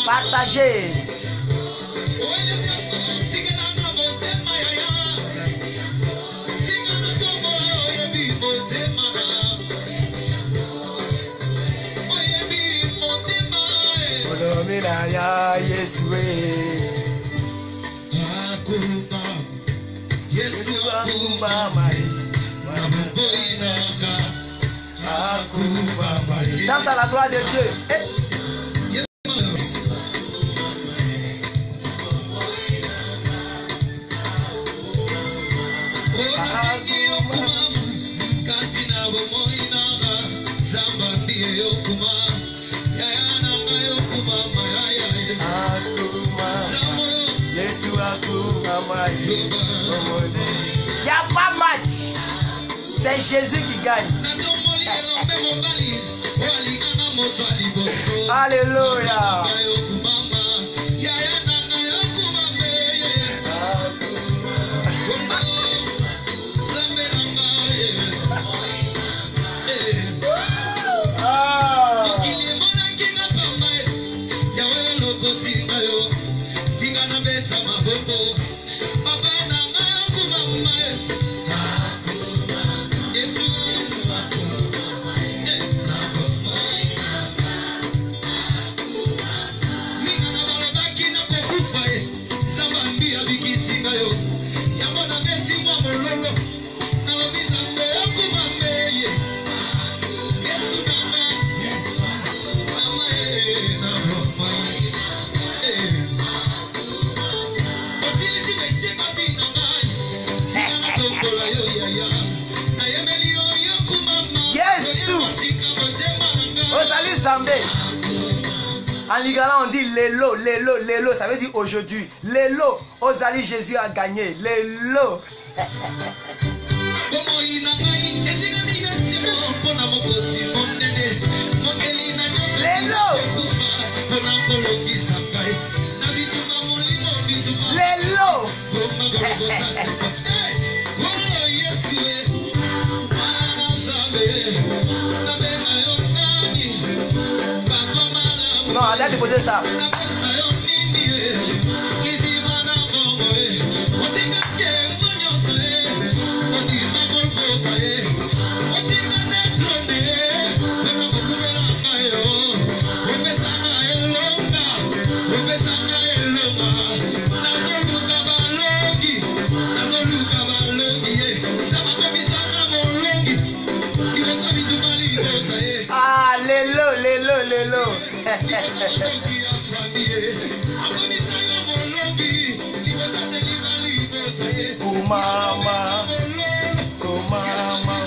Partagez. Danse à la gloire de Dieu. Il n'y a pas match. C'est Jésus qui gagne. Alléluia. En lingala on dit lélo, lélo, lélo, ça veut dire aujourd'hui. Lélo, Ozali Jésus a gagné. Lélo. Lélo. Lélo. Non, allez déposer ça. Ah, lélo, lélo, lélo. Kumama, kumama.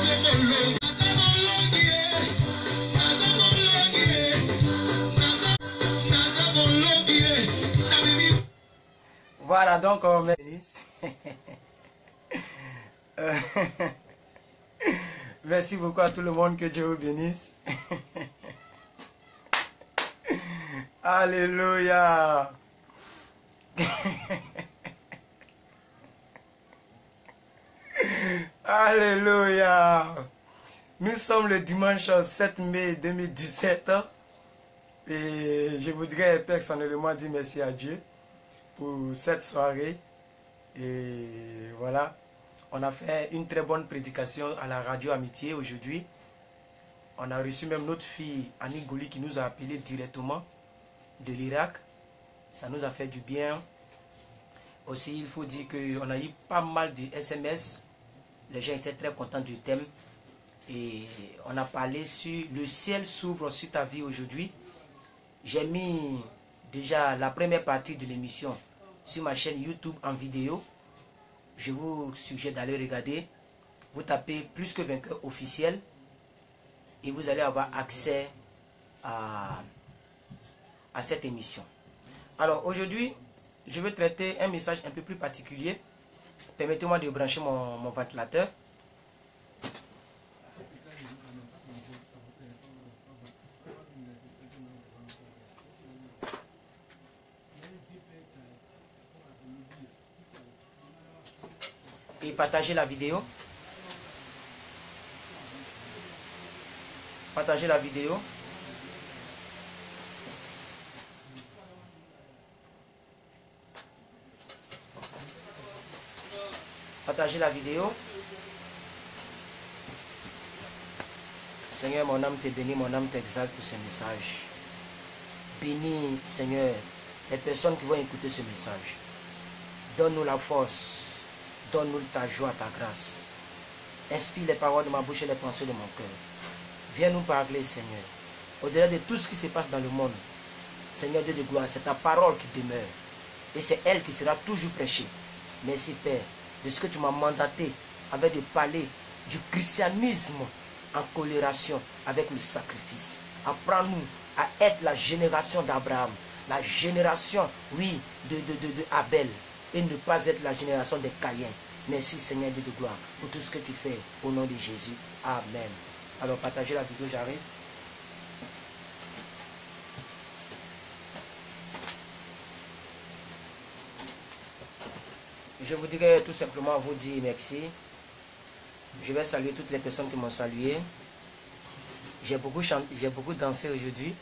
Voilà, donc on met Merci beaucoup à tout le monde, que Dieu vous bénisse. Alléluia. Alléluia. Nous sommes le dimanche 7 mai 2017 et je voudrais personnellement dire merci à Dieu pour cette soirée. Et voilà, on a fait une très bonne prédication à la radio Amitié aujourd'hui. On a reçu même notre fille Annie Gouli qui nous a appelé directement de l'Irak. Ça nous a fait du bien. Aussi, il faut dire qu'on a eu pas mal de SMS. Les gens étaient très contents du thème. Et on a parlé sur le ciel s'ouvre sur ta vie aujourd'hui. J'ai mis déjà la première partie de l'émission sur ma chaîne YouTube en vidéo. Je vous suggère d'aller regarder. Vous tapez Plus que Vainqueur officiel et vous allez avoir accès à cette émission. Alors aujourd'hui, je vais traiter un message un peu plus particulier. Permettez-moi de brancher mon ventilateur. Et partagez la vidéo. Partagez la vidéo. Partagez la vidéo. Seigneur, mon âme te bénit, mon âme t'exalte pour ce message. Bénis, Seigneur, les personnes qui vont écouter ce message. Donne-nous la force. Donne-nous ta joie, ta grâce. Inspire les paroles de ma bouche et les pensées de mon cœur. Viens nous parler, Seigneur. Au-delà de tout ce qui se passe dans le monde, Seigneur Dieu de gloire, c'est ta parole qui demeure. Et c'est elle qui sera toujours prêchée. Merci, Père, de ce que tu m'as mandaté avec de parler du christianisme en collaboration avec le sacrifice. Apprends-nous à être la génération d'Abraham, la génération, oui, de Abel, et ne pas être la génération des Caïens. Merci Seigneur Dieu de gloire pour tout ce que tu fais au nom de Jésus. Amen. Alors partagez la vidéo, j'arrive. Je voudrais tout simplement vous dire merci. Je vais saluer toutes les personnes qui m'ont salué. J'ai beaucoup chanté, j'ai beaucoup dansé aujourd'hui.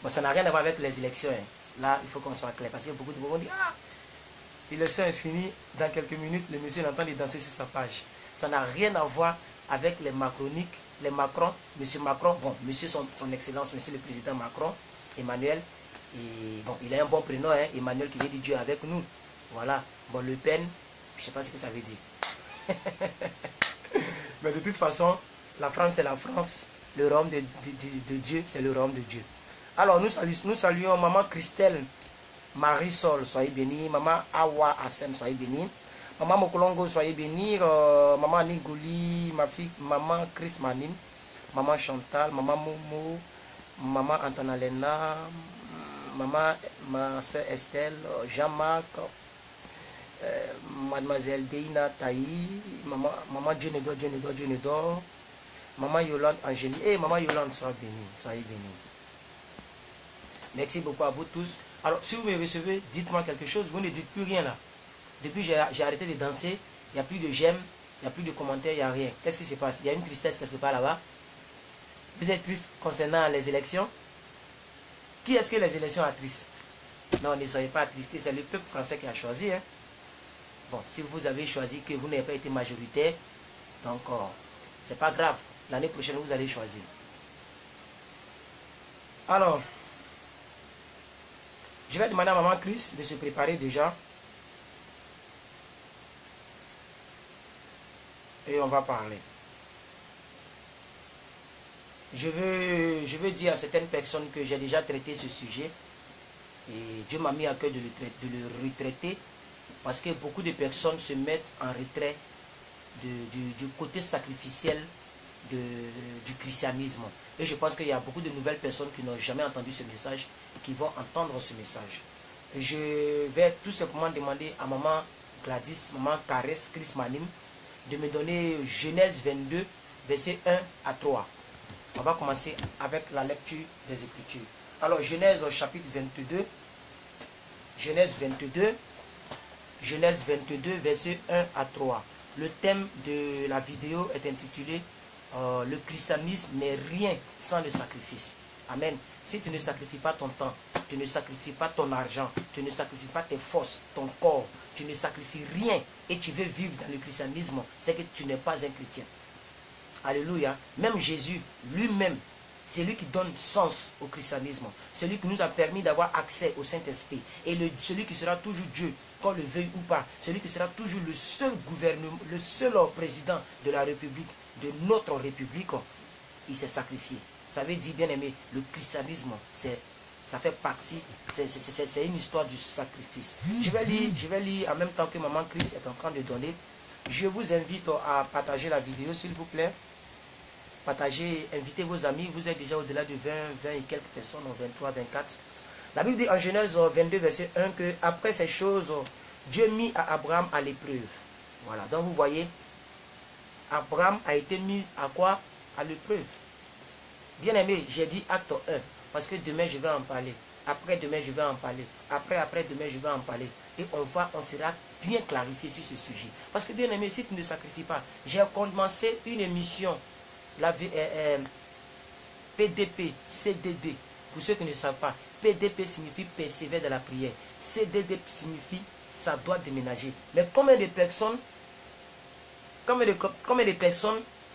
Bon, ça n'a rien à voir avec les élections. Hein. Là, il faut qu'on soit clair. Parce que beaucoup de gens disent, ah, l'élection est finie, dans quelques minutes, le monsieur est en train de danser sur sa page. Ça n'a rien à voir avec les macroniques, les Macron, monsieur Macron, bon, monsieur son excellence, monsieur le président Macron, Emmanuel, et bon, il a un bon prénom, hein, Emmanuel qui vient du Dieu avec nous. Voilà, bon, Le Pen, je ne sais pas ce que ça veut dire. Mais de toute façon, la France c'est la France, le royaume de Dieu, c'est le royaume de Dieu. Alors, nous saluons maman Christelle, Marisol, soyez bénis. Maman Awa Assem, soyez bénis. Maman Mokolongo, soyez bénis. Maman Nigoli, ma fille, maman Chris Manim, maman Chantal, maman Momo, maman Antonalena, maman ma soeur Estelle, Jean-Marc, mademoiselle Deina Taï, maman Dieu ne dort, maman Yolande Angélie, et maman Yolande, soyez bénis, soyez bénis. Merci beaucoup à vous tous. Alors, si vous me recevez, dites-moi quelque chose. Vous ne dites plus rien là. Depuis j'ai arrêté de danser, il n'y a plus de j'aime, il n'y a plus de commentaires, il n'y a rien. Qu'est-ce qui se passe? Il y a une tristesse quelque part là-bas. Vous êtes triste concernant les élections? Qui est-ce que les élections attristent? Non, ne soyez pas attristés, c'est le peuple français qui a choisi. Hein. Bon, si vous avez choisi que vous n'avez pas été majoritaire, donc c'est pas grave. L'année prochaine, vous allez choisir. Alors, je vais demander à maman Chris de se préparer déjà. Et on va parler. Je veux dire à certaines personnes que j'ai déjà traité ce sujet. Et Dieu m'a mis à cœur de le retraiter. Parce que beaucoup de personnes se mettent en retrait du côté sacrificiel du christianisme. Et je pense qu'il y a beaucoup de nouvelles personnes qui n'ont jamais entendu ce message et qui vont entendre ce message. Je vais tout simplement demander à maman Gladys, maman Caresse, Chris Manim, de me donner Genèse 22, verset 1 à 3. On va commencer avec la lecture des Écritures. Alors, Genèse chapitre 22. Genèse 22. Genèse 22, verset 1 à 3. Le thème de la vidéo est intitulé le christianisme n'est rien sans le sacrifice. Amen. Si tu ne sacrifies pas ton temps, tu ne sacrifies pas ton argent, tu ne sacrifies pas tes forces, ton corps, tu ne sacrifies rien et tu veux vivre dans le christianisme, c'est que tu n'es pas un chrétien. Alléluia. Même Jésus lui-même, c'est lui qui donne sens au christianisme. Celui qui nous a permis d'avoir accès au Saint-Esprit. Et celui qui sera toujours Dieu, qu'on le veuille ou pas. Celui qui sera toujours le seul gouvernement, le seul président de la République, de notre République, il s'est sacrifié. Ça veut dire, bien aimé, le christianisme, ça fait partie, c'est une histoire du sacrifice. Je vais lire en même temps que Maman Chris est en train de donner. Je vous invite à partager la vidéo, s'il vous plaît. Partagez, invitez vos amis. Vous êtes déjà au-delà de 20 et quelques personnes, 23, 24. La Bible dit en Genèse 22, verset 1 que après ces choses, Dieu mit à Abraham à l'épreuve. Voilà, donc vous voyez, Abraham a été mis à quoi? À l'épreuve. Bien aimé, j'ai dit acte 1, parce que demain je vais en parler. Après demain je vais en parler. Après demain je vais en parler. Et on sera bien clarifié sur ce sujet. Parce que bien aimé, si tu ne sacrifies pas, j'ai commencé une émission, la PDP, CDD. Pour ceux qui ne savent pas, PDP signifie persévérer dans la prière. CDD signifie ça doit déménager. Mais combien de personnes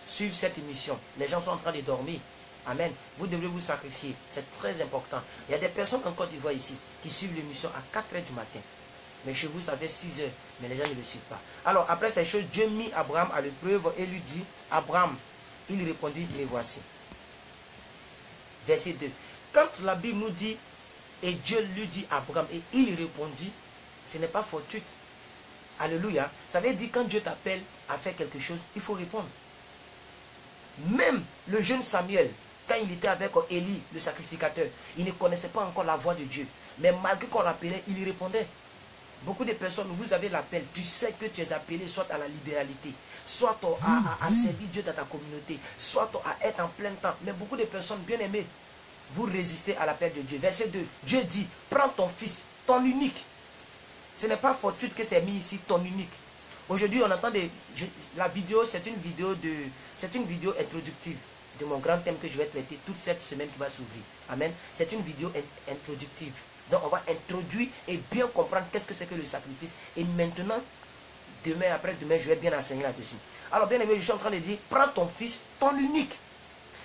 suivent cette émission? Les gens sont en train de dormir. Amen. Vous devrez vous sacrifier. C'est très important. Il y a des personnes en Côte d'Ivoire ici qui suivent l'émission à 4 h du matin. Mais chez vous, ça fait 6 h. Mais les gens ne le suivent pas. Alors, après ces choses, Dieu mit Abraham à l'épreuve et lui dit, Abraham, il répondit, me voici. Verset 2. Quand la Bible nous dit, et Dieu lui dit Abraham, et il répondit, ce n'est pas fortuit. Alléluia. Ça veut dire quand Dieu t'appelle à faire quelque chose, il faut répondre. Même le jeune Samuel, quand il était avec Élie, le sacrificateur, il ne connaissait pas encore la voix de Dieu. Mais malgré qu'on l'appelait, il y répondait. Beaucoup de personnes, vous avez l'appel, tu sais que tu es appelé soit à la libéralité, soit à servir Dieu dans ta communauté, soit à être en plein temps. Mais beaucoup de personnes, bien aimées, vous résistez à l'appel de Dieu. Verset 2, Dieu dit, prends ton fils, ton unique. Ce n'est pas fortuit que c'est mis ici, ton unique. Aujourd'hui, on entend la vidéo, c'est une vidéo introductive de mon grand thème que je vais traiter toute cette semaine qui va s'ouvrir. Amen. C'est une vidéo introductive. Donc, on va introduire et bien comprendre qu'est-ce que c'est que le sacrifice. Et maintenant, demain, après-demain, je vais bien enseigner là-dessus. Alors, bien aimé, je suis en train de dire, prends ton fils, ton unique.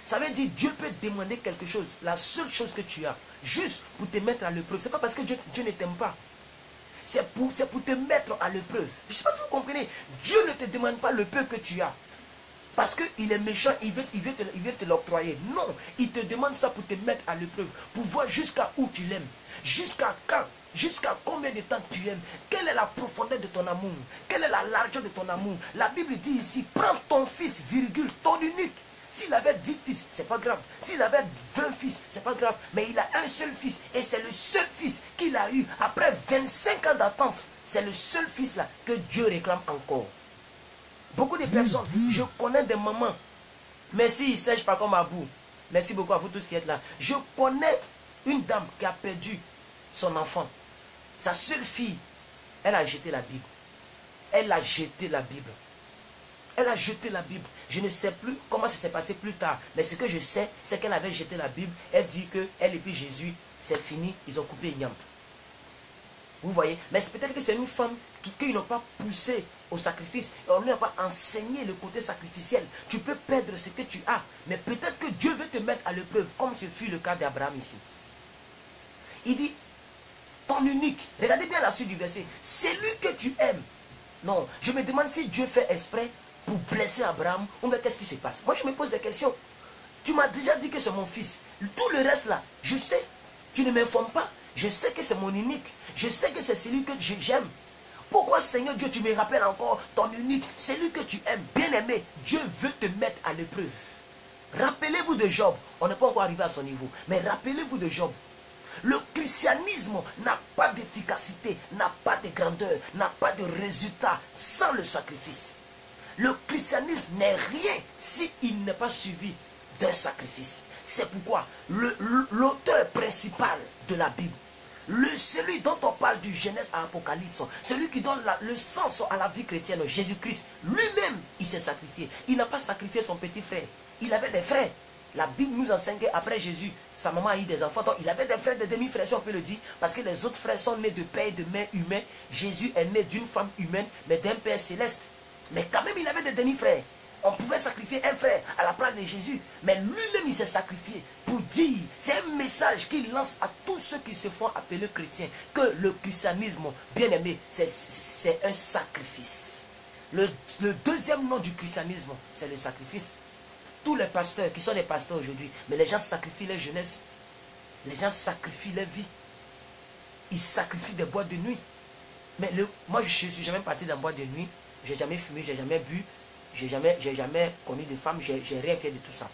Ça veut dire, Dieu peut te demander quelque chose. La seule chose que tu as, juste pour te mettre à l'épreuve. Ce n'est pas parce que Dieu ne t'aime pas. C'est pour te mettre à l'épreuve. Je ne sais pas si vous comprenez. Dieu ne te demande pas le peu que tu as. Parce qu'il est méchant, il veut te l'octroyer. Non, il te demande ça pour te mettre à l'épreuve. Pour voir jusqu'à où tu l'aimes. Jusqu'à quand. Jusqu'à combien de temps tu aimes. Quelle est la profondeur de ton amour. Quelle est la largeur de ton amour. La Bible dit ici, prends ton fils, virgule, ton unique. S'il avait 10 fils, c'est pas grave. S'il avait 20 fils, c'est pas grave. Mais il a un seul fils. Et c'est le seul fils qu'il a eu. Après 25 ans d'attente, c'est le seul fils là que Dieu réclame encore. Beaucoup de personnes, je connais des mamans. Merci, il ne sèche pas comme à bout. Merci beaucoup à vous tous qui êtes là. Je connais une dame qui a perdu son enfant. Sa seule fille, elle a jeté la Bible. Elle a jeté la Bible. Elle a jeté la Bible. Je ne sais plus comment ça s'est passé plus tard. Mais ce que je sais, c'est qu'elle avait jeté la Bible. Elle dit que elle et puis Jésus, c'est fini. Ils ont coupé Ignam. Vous voyez? Mais peut-être que c'est une femme qui n'ont pas poussé au sacrifice. Et on ne lui a pas enseigné le côté sacrificiel. Tu peux perdre ce que tu as. Mais peut-être que Dieu veut te mettre à l'épreuve. Comme ce fut le cas d'Abraham ici. Il dit, ton unique. Regardez bien la suite du verset. C'est lui que tu aimes. Non, je me demande si Dieu fait exprès pour blesser Abraham, ou bien qu'est-ce qui se passe? Moi, je me pose des questions. Tu m'as déjà dit que c'est mon fils. Tout le reste là, je sais. Tu ne m'informes pas. Je sais que c'est mon unique. Je sais que c'est celui que j'aime. Pourquoi, Seigneur Dieu, tu me rappelles encore ton unique, celui que tu aimes, bien aimé? Dieu veut te mettre à l'épreuve. Rappelez-vous de Job. On n'est pas encore arrivé à son niveau. Mais rappelez-vous de Job. Le christianisme n'a pas d'efficacité, n'a pas de grandeur, n'a pas de résultat sans le sacrifice. Le christianisme n'est rien s'il n'est pas suivi d'un sacrifice. C'est pourquoi l'auteur principal de la Bible, celui dont on parle du Genèse à Apocalypse, celui qui donne le sens à la vie chrétienne, Jésus-Christ, lui-même, il s'est sacrifié. Il n'a pas sacrifié son petit frère. Il avait des frères. La Bible nous enseigne qu'après Jésus, sa maman a eu des enfants. Donc il avait des frères, des demi-frères, si on peut le dire. Parce que les autres frères sont nés de père et de mère humains. Jésus est né d'une femme humaine, mais d'un père céleste. Mais quand même, il avait des demi-frères. On pouvait sacrifier un frère à la place de Jésus. Mais lui-même, il s'est sacrifié pour dire, c'est un message qu'il lance à tous ceux qui se font appeler chrétiens, que le christianisme, bien aimé, c'est un sacrifice. Le deuxième nom du christianisme, c'est le sacrifice. Tous les pasteurs qui sont des pasteurs aujourd'hui, mais les gens sacrifient leur jeunesse. Les gens sacrifient leur vie. Ils sacrifient des boîtes de nuit. Mais moi, je ne suis jamais parti dans une boîte de nuit. Je n'ai jamais fumé, je n'ai jamais bu. Je n'ai jamais connu de femme. Je n'ai rien fait de tout ça.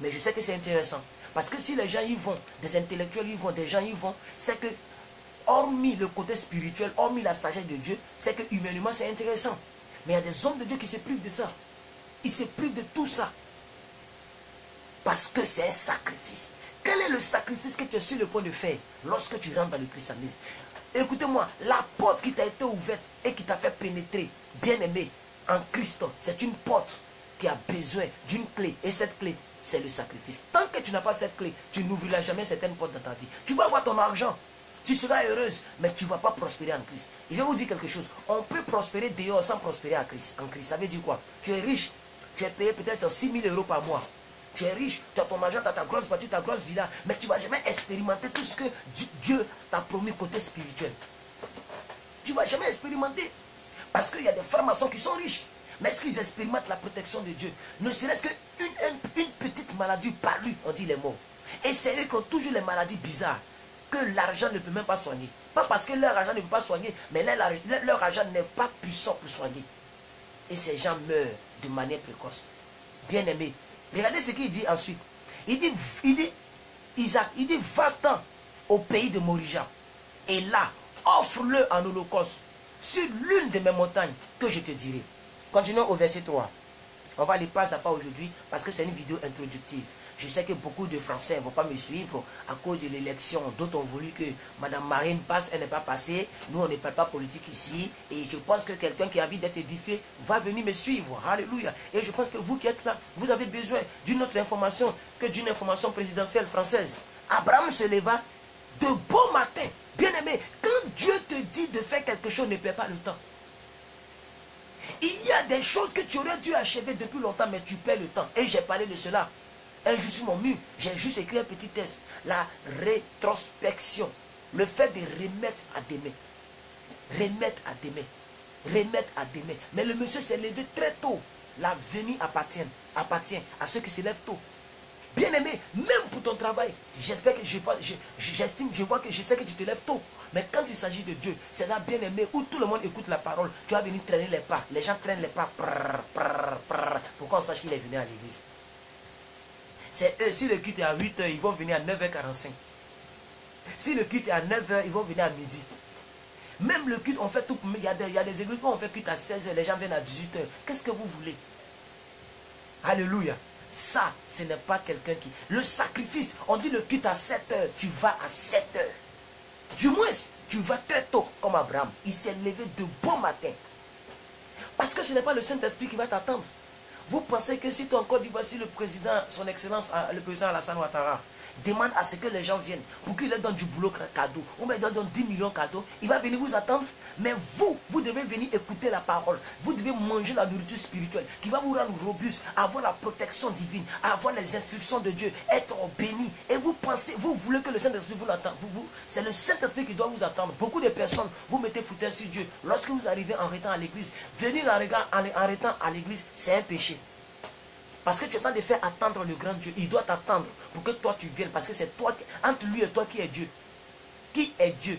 Mais je sais que c'est intéressant. Parce que si les gens y vont, des intellectuels y vont, des gens y vont, c'est que, hormis le côté spirituel, hormis la sagesse de Dieu, c'est que humainement, c'est intéressant. Mais il y a des hommes de Dieu qui se privent de ça. Ils se privent de tout ça. Parce que c'est un sacrifice. Quel est le sacrifice que tu es sur le point de faire lorsque tu rentres dans le christianisme? Écoutez-moi, la porte qui t'a été ouverte et qui t'a fait pénétrer, bien aimé, en Christ, c'est une porte qui a besoin d'une clé. Et cette clé, c'est le sacrifice. Tant que tu n'as pas cette clé, tu n'ouvriras jamais certaines portes dans ta vie. Tu vas avoir ton argent, tu seras heureuse, mais tu ne vas pas prospérer en Christ. Et je vais vous dire quelque chose. On peut prospérer dehors sans prospérer en Christ. Ça veut dire quoi? Tu es riche, tu es payé peut-être 6 000 € par mois. Tu es riche, tu as ton argent, tu as ta grosse voiture, ta grosse villa, mais tu ne vas jamais expérimenter tout ce que Dieu t'a promis côté spirituel. Tu ne vas jamais expérimenter. Parce qu'il y a des francs-maçons qui sont riches. Mais est-ce qu'ils expérimentent la protection de Dieu? Ne serait-ce qu'une petite maladie par lui, on dit les mots. Et c'est eux qui ont toujours les maladies bizarres que l'argent ne peut même pas soigner. Pas parce que leur argent ne peut pas soigner, mais leur argent n'est pas puissant pour soigner. Et ces gens meurent de manière précoce. Bien aimé. Regardez ce qu'il dit ensuite. Il dit, Isaac, il dit, va-t'en au pays de Morija. Et là, offre-le en holocauste sur l'une de mes montagnes que je te dirai. Continuons au verset 3. On va aller pas à pas aujourd'hui parce que c'est une vidéo introductive. Je sais que beaucoup de Français ne vont pas me suivre à cause de l'élection. D'autres ont voulu que Mme Marine passe, elle n'est pas passée. Nous, on ne parle pas politique ici. Et je pense que quelqu'un qui a envie d'être édifié va venir me suivre. Alléluia. Et je pense que vous qui êtes là, vous avez besoin d'une autre information que d'une information présidentielle française. Abraham se leva de bon matin. Bien aimé, quand Dieu te dit de faire quelque chose, ne perds pas le temps. Il y a des choses que tu aurais dû achever depuis longtemps, mais tu perds le temps. Et j'ai parlé de cela. Un jour sur mon mur, j'ai juste écrit un petit texte. La rétrospection. Le fait de remettre à demain. Remettre à demain. Remettre à demain. Mais le monsieur s'est levé très tôt. L'avenir appartient à ceux qui se lèvent tôt. Bien aimé, même pour ton travail, j'espère que j'estime, je vois que je sais que tu te lèves tôt. Mais quand il s'agit de Dieu, c'est là, bien aimé, où tout le monde écoute la parole. Tu vas venir traîner les pas. Les gens traînent les pas. Pour qu'on sache qu'il est venu à l'église. C'est eux, si le culte est à 8 h, ils vont venir à 9h45. Si le culte est à 9 h, ils vont venir à midi. Même le culte, on fait tout. Il y a des églises où on fait culte à 16 h, les gens viennent à 18 h. Qu'est-ce que vous voulez? Alléluia. Ça, ce n'est pas quelqu'un qui... Le sacrifice, on dit le culte à 7 h, tu vas à 7 h. Du moins, tu vas très tôt, comme Abraham. Il s'est levé de bon matin. Parce que ce n'est pas le Saint-Esprit qui va t'attendre. Vous pensez que si toi encore dit voici le président, son excellence, le président Alassane Ouattara, demande à ce que les gens viennent pour qu'il leur donne du boulot cadeau, ou bien il leur donne 10 millions cadeaux, il va venir vous attendre. Mais vous devez venir écouter la parole. Vous devez manger la nourriture spirituelle qui va vous rendre robuste, avoir la protection divine, avoir les instructions de Dieu, être béni. Et vous pensez, vous voulez que le Saint-Esprit vous l'attende. C'est le Saint-Esprit qui doit vous attendre. Beaucoup de personnes, vous mettez foutaise sur Dieu. Lorsque vous arrivez en restant à l'église, venir en restant à l'église, c'est un péché. Parce que tu es en train de faire attendre le grand Dieu. Il doit t'attendre pour que toi tu viennes. Parce que c'est toi, entre lui et toi, qui est Dieu. Qui est Dieu?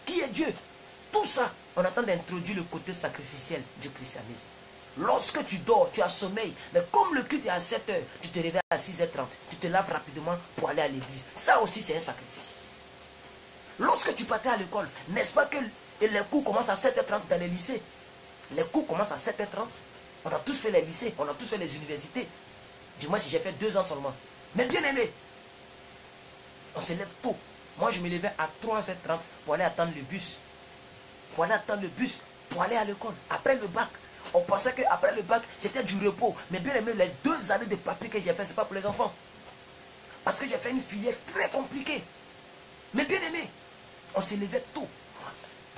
Qui est Dieu? Tout ça, on attend d'introduire le côté sacrificiel du christianisme. Lorsque tu dors, tu as sommeil. Mais comme le culte est à 7 h, tu te réveilles à 6 h 30. Tu te laves rapidement pour aller à l'église. Ça aussi, c'est un sacrifice. Lorsque tu partais à l'école, n'est-ce pas que les cours commencent à 7 h 30 dans les lycées? Les cours commencent à 7 h 30. On a tous fait les lycées, on a tous fait les universités. Du moins si j'ai fait 2 ans seulement. Mais bien aimé, on se lève tôt. Moi je me levais à 3h30 pour aller attendre le bus. Pour aller attendre le bus, pour aller à l'école. Après le bac, on pensait qu'après le bac, c'était du repos. Mais bien aimé, les 2 années de papier que j'ai fait, ce n'est pas pour les enfants. Parce que j'ai fait une filière très compliquée. Mais bien aimé, on se levait tôt.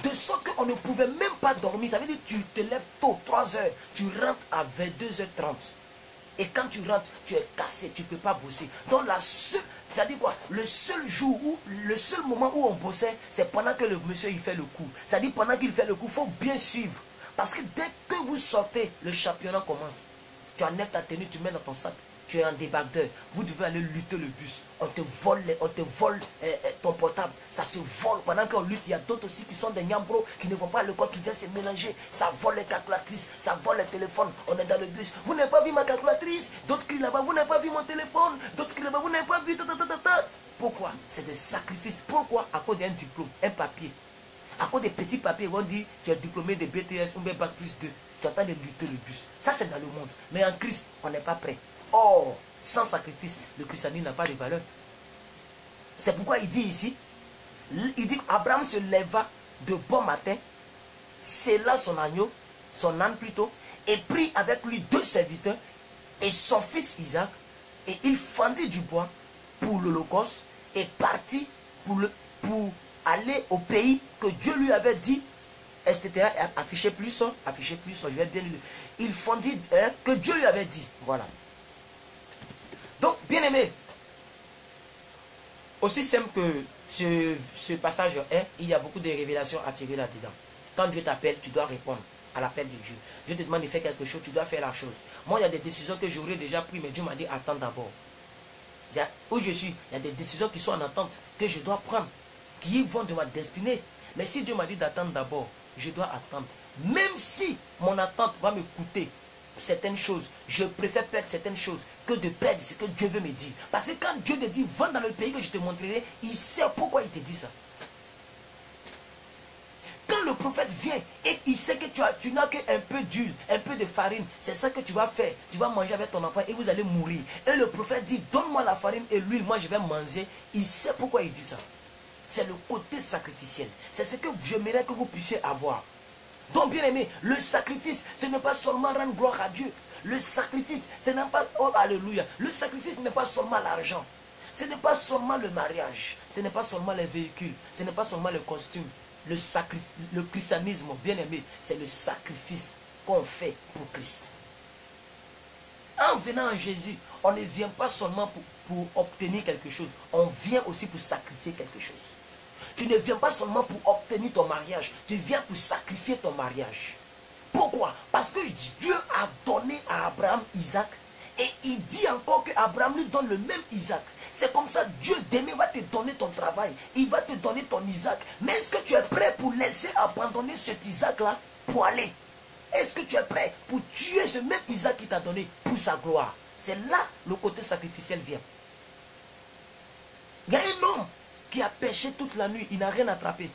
De sorte qu'on ne pouvait même pas dormir. Ça veut dire que tu te lèves tôt, 3h, tu rentres à 22h30. Et quand tu rentres, tu es cassé, tu ne peux pas bosser. Donc c'est-à-dire quoi? Le seul moment où on bossait, c'est pendant que le monsieur il fait le cours. C'est-à-dire pendant qu'il fait le cours, il faut bien suivre. Parce que dès que vous sortez, le championnat commence. Tu enlèves ta tenue, tu mets dans ton sac. Tu es un débardeur. Vous devez aller lutter le bus. On te vole ton portable. Ça se vole. Pendant qu'on lutte, il y a d'autres aussi qui sont des nyambros, qui ne vont pas à l'école, qui viennent se mélanger. Ça vole les calculatrices, ça vole les téléphones. On est dans le bus. Vous n'avez pas vu ma calculatrice? D'autres crient là-bas. Vous n'avez pas vu mon téléphone? D'autres crient là-bas. Vous n'avez pas vu. Pourquoi? C'est des sacrifices. Pourquoi? À cause d'un diplôme, un papier. À cause des petits papiers, ils vont dire tu es diplômé de BTS ou Bac plus 2. Tu attends de lutter le bus. Ça, c'est dans le monde. Mais en Christ, on n'est pas prêt. Or, sans sacrifice, le christianisme n'a pas de valeur. C'est pourquoi il dit ici, il dit qu'Abraham se leva de bon matin, scella son agneau, son âne plutôt, et prit avec lui 2 serviteurs et son fils Isaac, et il fendit du bois pour l'holocauste et partit pour aller au pays que Dieu lui avait dit, etc. Affichez plus, je vais bien lire. Il fendit que Dieu lui avait dit. Voilà. Donc, bien aimé, aussi simple que ce passage est, il y a beaucoup de révélations à tirer là-dedans. Quand Dieu t'appelle, tu dois répondre à l'appel de Dieu. Dieu te demande de faire quelque chose, tu dois faire la chose. Moi, il y a des décisions que j'aurais déjà prises, mais Dieu m'a dit attends d'abord. Où je suis, il y a des décisions qui sont en attente, que je dois prendre, qui vont de ma destinée. Mais si Dieu m'a dit d'attendre d'abord, je dois attendre. Même si mon attente va me coûter certaines choses, je préfère perdre certaines choses que de perdre ce que Dieu veut me dire. Parce que quand Dieu te dit, va dans le pays que je te montrerai, il sait pourquoi il te dit ça. Quand le prophète vient et il sait que tu n'as qu'un peu d'huile, un peu de farine, c'est ça que tu vas faire. Tu vas manger avec ton enfant et vous allez mourir. Et le prophète dit, donne-moi la farine et l'huile, moi je vais manger. Il sait pourquoi il dit ça. C'est le côté sacrificiel. C'est ce que j'aimerais que vous puissiez avoir. Donc bien aimé, le sacrifice, ce n'est pas seulement rendre gloire à Dieu. Le sacrifice, ce n'est pas, oh alléluia, le sacrifice n'est pas seulement l'argent. Ce n'est pas seulement le mariage. Ce n'est pas seulement les véhicules. Ce n'est pas seulement le costume. Le christianisme, bien aimé, c'est le sacrifice qu'on fait pour Christ. En venant à Jésus, on ne vient pas seulement pour obtenir quelque chose. On vient aussi pour sacrifier quelque chose. Tu ne viens pas seulement pour obtenir ton mariage. Tu viens pour sacrifier ton mariage. Pourquoi? Parce que Dieu a donné à Abraham Isaac. Et il dit encore qu'Abraham lui donne le même Isaac. C'est comme ça, Dieu demain va te donner ton travail. Il va te donner ton Isaac. Mais est-ce que tu es prêt pour laisser abandonner cet Isaac-là pour aller? Est-ce que tu es prêt pour tuer ce même Isaac qui t'a donné pour sa gloire? C'est là le côté sacrificiel vient. Il y a un homme qui a pêché toute la nuit, il n'a rien attrapé.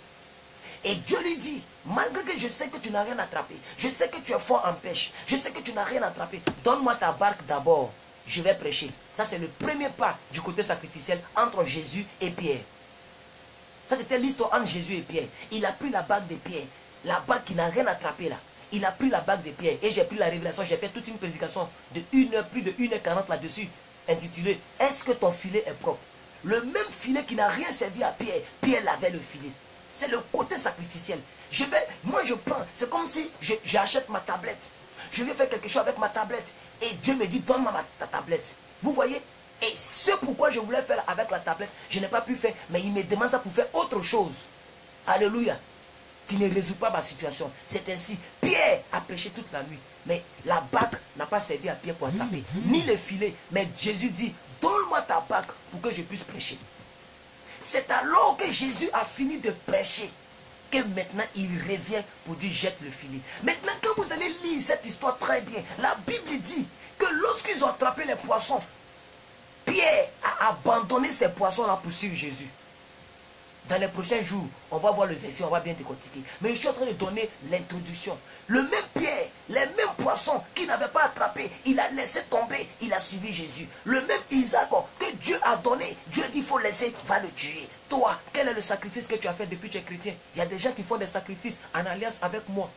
Et Dieu lui dit, malgré que je sais que tu n'as rien attrapé, je sais que tu es fort en pêche, je sais que tu n'as rien attrapé, donne-moi ta barque d'abord, je vais prêcher. Ça c'est le premier pas du côté sacrificiel entre Jésus et Pierre. Ça c'était l'histoire entre Jésus et Pierre. Il a pris la barque de Pierre, la barque qui n'a rien attrapé là. Il a pris la barque de Pierre et j'ai pris la révélation, j'ai fait toute une prédication de 1 heure, plus de 1h40 là-dessus, intitulée « Est-ce que ton filet est propre ?» Le même filet qui n'a rien servi à Pierre, Pierre lavait le filet. C'est le côté sacrificiel. Moi je prends, c'est comme si j'achète ma tablette. Je vais faire quelque chose avec ma tablette. Et Dieu me dit, donne-moi ta tablette. Vous voyez? Et ce pourquoi je voulais faire avec la tablette, je n'ai pas pu faire. Mais il me demande ça pour faire autre chose. Alléluia. Qui ne résout pas ma situation. C'est ainsi. Pierre a pêché toute la nuit. Mais la barque n'a pas servi à Pierre pour attraper. Ni le filet. Mais Jésus dit, donne-moi ta barque pour que je puisse prêcher. C'est alors que Jésus a fini de prêcher que maintenant il revient pour dire jette le filet. Maintenant quand vous allez lire cette histoire très bien, la Bible dit que lorsqu'ils ont attrapé les poissons, Pierre a abandonné ces poissons-là pour suivre Jésus. Dans les prochains jours, on va voir le verset, on va bien décortiquer. Mais je suis en train de donner l'introduction. Le même Pierre, les mêmes poissons qu'il n'avait pas attrapé, il a laissé tomber, il a suivi Jésus. Le même Isaac que Dieu a donné, Dieu dit il faut laisser, va le tuer. Toi, quel est le sacrifice que tu as fait depuis que tu es chrétien? Il y a des gens qui font des sacrifices en alliance avec moi.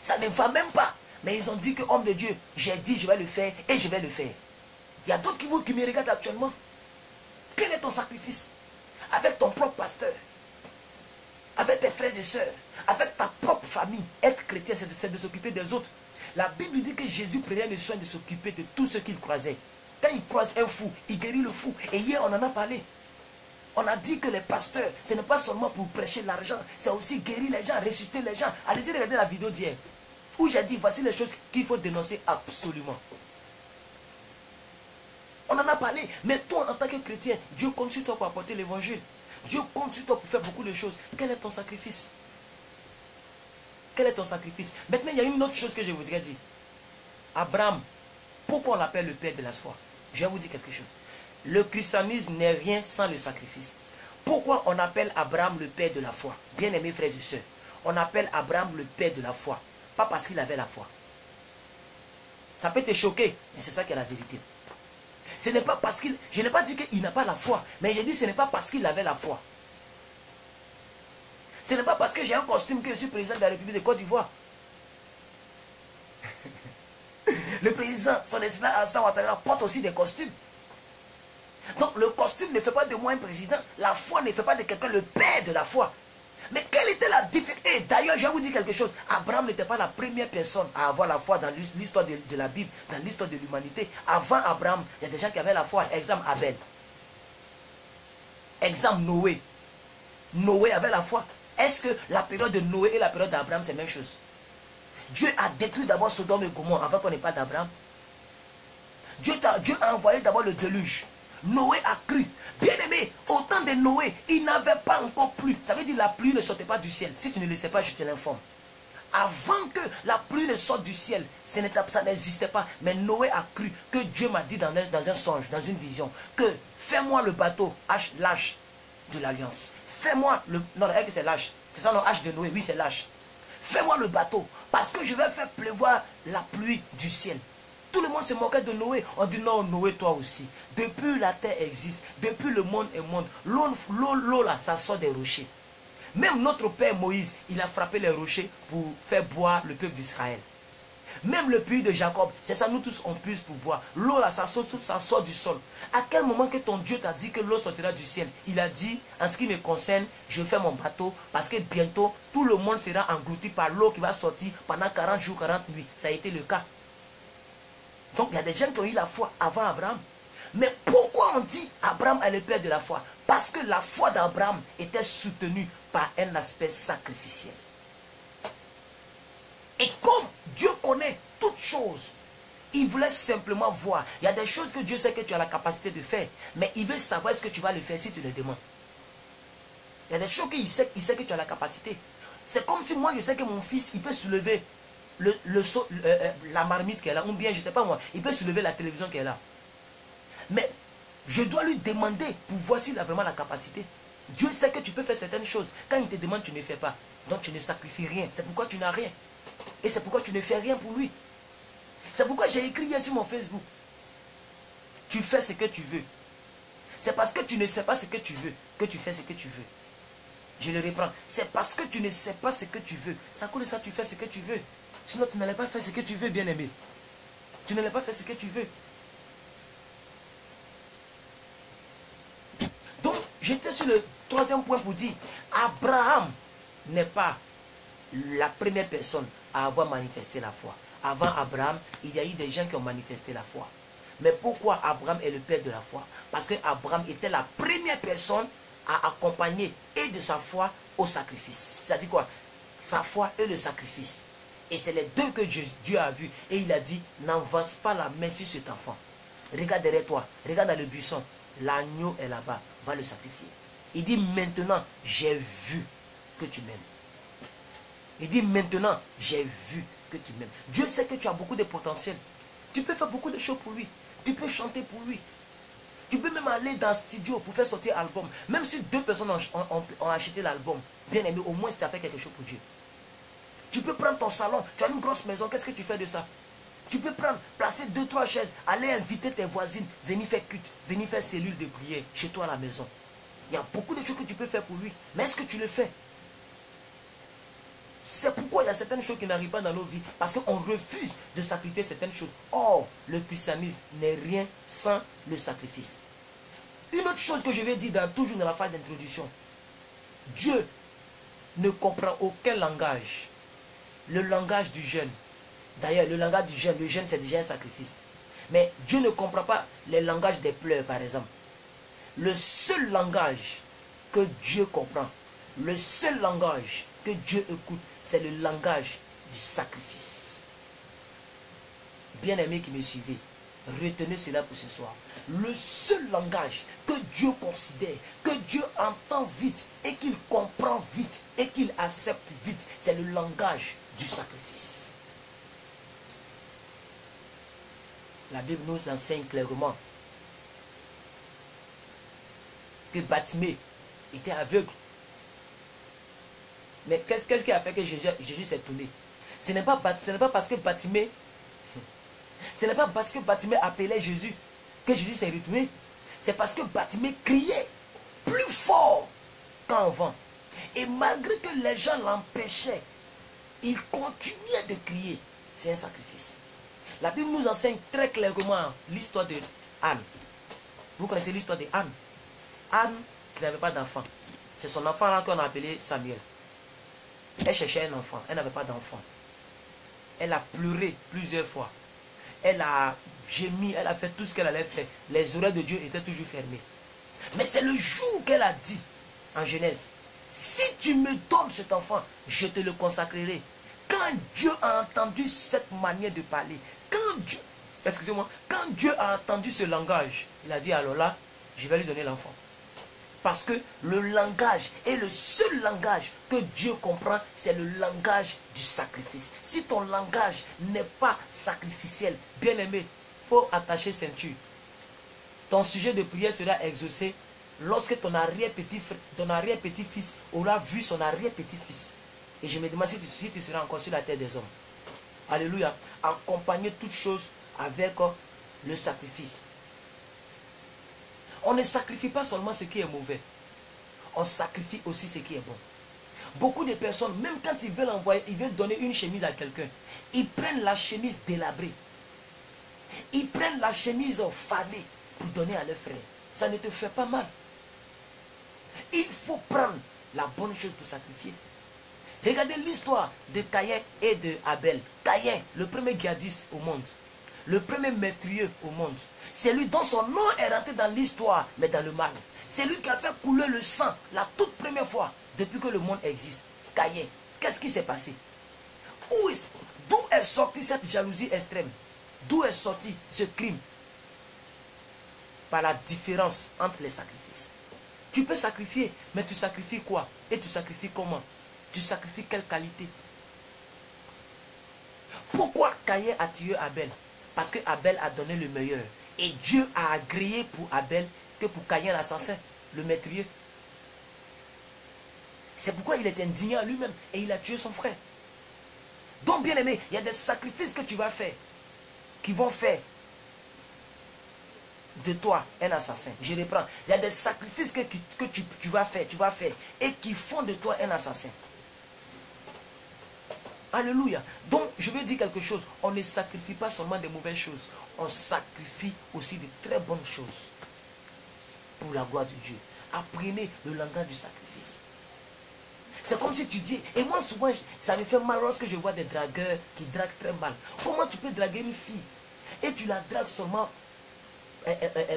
Ça ne va même pas. Mais ils ont dit que, homme de Dieu, j'ai dit je vais le faire et je vais le faire. Il y a d'autres qui me regardent actuellement. Quel est ton sacrifice? Avec ton propre pasteur, avec tes frères et sœurs, avec ta propre famille. Être chrétien, c'est de s'occuper des autres. La Bible dit que Jésus prenait le soin de s'occuper de tous ceux qu'il croisait. Quand il croise un fou, il guérit le fou. Et hier, on en a parlé. On a dit que les pasteurs, ce n'est pas seulement pour prêcher l'argent, c'est aussi guérir les gens, ressusciter les gens. Allez-y regarder la vidéo d'hier, où j'ai dit, voici les choses qu'il faut dénoncer absolument. On en a parlé, mais toi, en tant que chrétien, Dieu compte sur toi pour apporter l'évangile. Dieu compte sur toi pour faire beaucoup de choses. Quel est ton sacrifice? Quel est ton sacrifice? Maintenant, il y a une autre chose que je voudrais dire. Abraham, pourquoi on l'appelle le père de la foi? Je vais vous dire quelque chose. Le christianisme n'est rien sans le sacrifice. Pourquoi on appelle Abraham le père de la foi? Bien-aimés frères et sœurs, on appelle Abraham le père de la foi. Pas parce qu'il avait la foi. Ça peut te choquer, mais c'est ça qui est la vérité. Ce n'est pas parce qu'il... Je n'ai pas dit qu'il n'a pas la foi, mais j'ai dit ce n'est pas parce qu'il avait la foi. Ce n'est pas parce que j'ai un costume que je suis président de la République de Côte d'Ivoire. Le président, son excellence Alassane Ouattara, porte aussi des costumes. Donc le costume ne fait pas de moi un président. La foi ne fait pas de quelqu'un le père de la foi. Mais quelle était la différence? Et d'ailleurs, je vais vous dire quelque chose. Abraham n'était pas la première personne à avoir la foi dans l'histoire de la Bible, dans l'histoire de l'humanité. Avant Abraham, il y a des gens qui avaient la foi. Exemple Abel. Exemple Noé. Noé avait la foi. Est-ce que la période de Noé et la période d'Abraham, c'est la même chose? Dieu a détruit d'abord Sodome et Gomorrhe avant qu'on n'ait pas d'Abraham. Dieu a envoyé d'abord le déluge. Noé a cru. Bien aimé, au temps de Noé, il n'avait pas encore plu. Ça veut dire que la pluie ne sortait pas du ciel. Si tu ne le sais pas, je te l'informe. Avant que la pluie ne sorte du ciel, ça n'existait pas. Mais Noé a cru que Dieu m'a dit dans un songe, dans une vision, que fais-moi le bateau, l'âge de l'alliance. Fais-moi le... Non, que c'est l'âge. C'est ça, non, H de Noé, oui, c'est l'âge. Fais-moi le bateau, parce que je vais faire pleuvoir la pluie du ciel. Tout le monde se moquait de Noé. On dit non, Noé, toi aussi. Depuis la terre existe, depuis le monde est monde, l'eau là, ça sort des rochers. Même notre père Moïse, il a frappé les rochers pour faire boire le peuple d'Israël. Même le pays de Jacob, c'est ça, nous tous on puise pour boire. L'eau là, ça sort du sol. À quel moment que ton Dieu t'a dit que l'eau sortira du ciel? Il a dit, en ce qui me concerne, je fais mon bateau, parce que bientôt, tout le monde sera englouti par l'eau qui va sortir pendant 40 jours, 40 nuits. Ça a été le cas. Donc il y a des gens qui ont eu la foi avant Abraham. Mais pourquoi on dit Abraham est le père de la foi? Parce que la foi d'Abraham était soutenue par un aspect sacrificiel. Et comme Dieu connaît toutes choses, il voulait simplement voir. Il y a des choses que Dieu sait que tu as la capacité de faire, mais il veut savoir est-ce que tu vas le faire si tu le demandes. Il y a des choses qu'il sait que tu as la capacité. C'est comme si moi je sais que mon fils, il peut soulever la marmite qui est là, ou bien je ne sais pas moi, il peut soulever la télévision qui est là. Mais je dois lui demander pour voir s'il a vraiment la capacité. Dieu sait que tu peux faire certaines choses. Quand il te demande, tu ne fais pas. Donc tu ne sacrifies rien. C'est pourquoi tu n'as rien. Et c'est pourquoi tu ne fais rien pour lui. C'est pourquoi j'ai écrit hier sur mon Facebook. Tu fais ce que tu veux. C'est parce que tu ne sais pas ce que tu veux que tu fais ce que tu veux. Je le reprends. C'est parce que tu ne sais pas ce que tu veux. C'est à cause de ça que tu fais ce que tu veux. Sinon tu n'allais pas faire ce que tu veux, bien aimé. Tu n'allais pas faire ce que tu veux. Donc, j'étais sur le troisième point pour dire, Abraham n'est pas la première personne à avoir manifesté la foi. Avant Abraham, il y a eu des gens qui ont manifesté la foi. Mais pourquoi Abraham est le père de la foi? Parce que Abraham était la première personne à accompagner et de sa foi au sacrifice. C'est-à-dire quoi? Sa foi et le sacrifice. Et c'est les deux que Dieu a vu. Et il a dit, n'avance pas la main sur cet enfant. Regarde derrière toi, regarde dans le buisson. L'agneau est là-bas, va le sacrifier. Il dit maintenant, j'ai vu que tu m'aimes. Il dit maintenant, j'ai vu que tu m'aimes. Dieu sait que tu as beaucoup de potentiel. Tu peux faire beaucoup de choses pour lui. Tu peux chanter pour lui. Tu peux même aller dans le studio pour faire sortir l'album. Même si 2 personnes ont acheté l'album, bien aimé, au moins tu as fait quelque chose pour Dieu. Tu peux prendre ton salon, tu as une grosse maison, qu'est-ce que tu fais de ça? Tu peux prendre, placer 2-3 chaises, aller inviter tes voisines, venir faire culte, venir faire cellule de prière chez toi à la maison. Il y a beaucoup de choses que tu peux faire pour lui. Mais est-ce que tu le fais? C'est pourquoi il y a certaines choses qui n'arrivent pas dans nos vies. Parce qu'on refuse de sacrifier certaines choses. Or, le christianisme n'est rien sans le sacrifice. Une autre chose que je vais dire toujours dans la phase d'introduction. Dieu ne comprend aucun langage. Le langage du jeûne. D'ailleurs, le langage du jeûne, le jeûne c'est déjà un sacrifice. Mais Dieu ne comprend pas les langages des pleurs, par exemple. Le seul langage que Dieu comprend, le seul langage que Dieu écoute, c'est le langage du sacrifice. Bien-aimés qui me suivez, retenez cela pour ce soir. Le seul langage que Dieu considère, que Dieu entend vite et qu'il comprend vite et qu'il accepte vite, c'est le langage du sacrifice. La Bible nous enseigne clairement que Bartimée était aveugle. Mais qu'est-ce qui a fait que Jésus s'est tourné? Ce n'est pas parce que Bartimée appelait Jésus que Jésus s'est retourné. C'est parce que Bartimée criait plus fort qu'avant. Et malgré que les gens l'empêchaient, il continuait de crier. C'est un sacrifice. La Bible nous enseigne très clairement l'histoire de Anne. Vous connaissez l'histoire de Anne? Anne qui n'avait pas d'enfant. C'est son enfant là qu'on a appelé Samuel. Elle cherchait un enfant. Elle n'avait pas d'enfant. Elle a pleuré plusieurs fois. Elle a gémi. Elle a fait tout ce qu'elle allait faire. Les oreilles de Dieu étaient toujours fermées. Mais c'est le jour qu'elle a dit en Genèse, si tu me donnes cet enfant, je te le consacrerai. Quand Dieu a entendu cette manière de parler, quand Dieu a entendu ce langage, il a dit alors là, je vais lui donner l'enfant. Parce que le langage est le seul langage que Dieu comprend, c'est le langage du sacrifice. Si ton langage n'est pas sacrificiel, bien aimé, il faut attacher ceinture. Ton sujet de prière sera exaucé lorsque ton arrière-petit-fils aura vu son arrière-petit-fils. Et je me demande si tu seras encore sur la terre des hommes. Alléluia. Accompagner toutes choses avec le sacrifice. On ne sacrifie pas seulement ce qui est mauvais. On sacrifie aussi ce qui est bon. Beaucoup de personnes, même quand ils veulent donner une chemise à quelqu'un, ils prennent la chemise délabrée. Ils prennent la chemise fanée pour donner à leur frère. Ça ne te fait pas mal. Il faut prendre la bonne chose pour sacrifier. Regardez l'histoire de Caïn et de Abel. Caïn, le premier djihadiste au monde. Le premier meurtrier au monde. C'est lui dont son nom est rentré dans l'histoire, mais dans le mal. C'est lui qui a fait couler le sang la toute première fois depuis que le monde existe. Caïn, qu'est-ce qui s'est passé? D'où est sortie cette jalousie extrême? D'où est sorti ce crime? Par la différence entre les sacrifices. Tu peux sacrifier, mais tu sacrifies quoi? Et tu sacrifies comment? Tu sacrifies quelle qualité? Pourquoi Caïn a tué Abel? Parce que Abel a donné le meilleur. Et Dieu a agréé pour Abel que pour Caïn l'assassin, le meurtrier. C'est pourquoi il est indigné en lui-même et il a tué son frère. Donc bien aimé, il y a des sacrifices que tu vas faire qui vont faire de toi un assassin. Je reprends. Il y a des sacrifices que tu vas faire et qui font de toi un assassin. Alléluia. Donc, je veux dire quelque chose. On ne sacrifie pas seulement des mauvaises choses. On sacrifie aussi de très bonnes choses. Pour la gloire de Dieu. Apprenez le langage du sacrifice. C'est comme si tu dis, et moi souvent, ça me fait mal lorsque je vois des dragueurs qui draguent très mal. Comment tu peux draguer une fille et tu la dragues seulement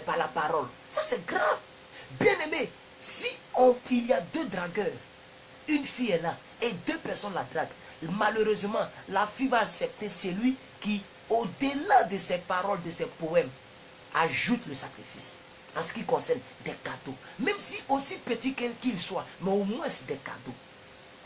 par la parole? Ça c'est grave. Bien aimé, si il y a deux dragueurs, une fille est là et deux personnes la draguent, malheureusement, la fille va accepter celui qui, au-delà de ses paroles, de ses poèmes, ajoute le sacrifice. En ce qui concerne des cadeaux. Même si aussi petit qu'il soit, mais au moins c'est des cadeaux.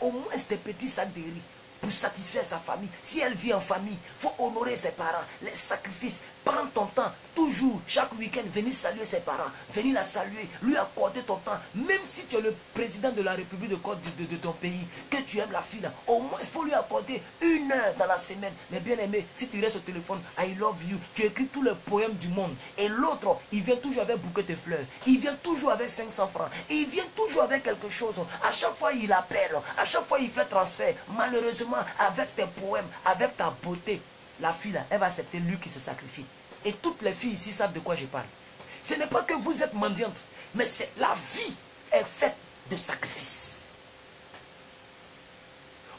Au moins des petits sacs de riz pour satisfaire sa famille. Si elle vit en famille, il faut honorer ses parents. Les sacrifices. Prends ton temps, toujours, chaque week-end, venir saluer ses parents, venir la saluer, lui accorder ton temps. Même si tu es le président de la République de ton pays, que tu aimes la fille là, au moins il faut lui accorder 1 heure dans la semaine. Mais bien aimé, si tu restes au téléphone, I love you, tu écris tous les poèmes du monde. Et l'autre, il vient toujours avec bouquet de fleurs, il vient toujours avec 500 francs, il vient toujours avec quelque chose. À chaque fois, il appelle, à chaque fois, il fait transfert. Malheureusement, avec tes poèmes, avec ta beauté, la fille là, elle va accepter lui qui se sacrifie. Et toutes les filles ici savent de quoi je parle. Ce n'est pas que vous êtes mendiante, mais c'est la vie est faite de sacrifices.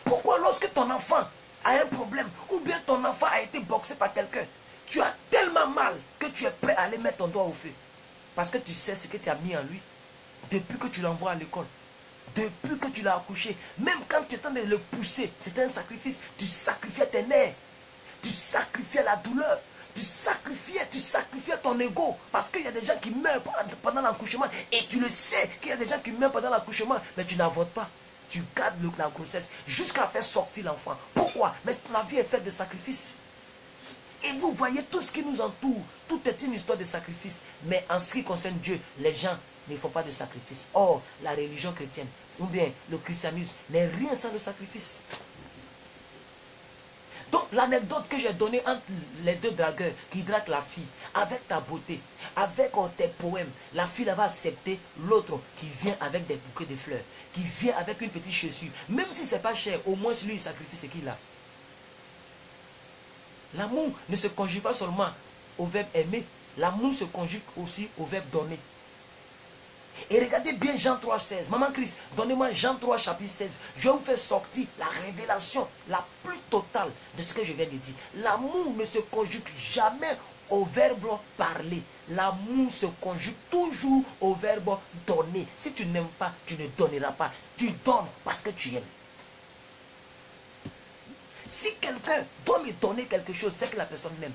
Pourquoi lorsque ton enfant a un problème, ou bien ton enfant a été boxé par quelqu'un, tu as tellement mal que tu es prêt à aller mettre ton doigt au feu? Parce que tu sais ce que tu as mis en lui. Depuis que tu l'envoies à l'école, depuis que tu l'as accouché, même quand tu es en train de le pousser, c'était un sacrifice. Tu sacrifiais tes nerfs, tu sacrifiais la douleur, tu sacrifiais ton ego. Parce qu'il y a des gens qui meurent pendant l'accouchement. Et tu le sais qu'il y a des gens qui meurent pendant l'accouchement. Mais tu n'avortes pas. Tu gardes la grossesse jusqu'à faire sortir l'enfant. Pourquoi? Mais la vie est faite de sacrifices. Et vous voyez tout ce qui nous entoure. Tout est une histoire de sacrifice. Mais en ce qui concerne Dieu, les gens ne font pas de sacrifice. Or, la religion chrétienne, ou bien le christianisme, n'est rien sans le sacrifice. Donc l'anecdote que j'ai donnée entre les deux dragueurs qui draguent la fille, avec ta beauté, avec tes poèmes, la fille va accepter l'autre qui vient avec des bouquets de fleurs, qui vient avec une petite chaussure. Même si ce n'est pas cher, au moins celui il sacrifie ce qu'il a. L'amour ne se conjugue pas seulement au verbe aimer, l'amour se conjugue aussi au verbe donner. Et regardez bien Jean 3, 16. Maman Christ, donnez-moi Jean 3, chapitre 16. Je vais vous faire sortir la révélation la plus totale de ce que je viens de dire. L'amour ne se conjugue jamais au verbe parler. L'amour se conjugue toujours au verbe donner. Si tu n'aimes pas, tu ne donneras pas. Tu donnes parce que tu aimes. Si quelqu'un doit me donner quelque chose, c'est que la personne l'aime.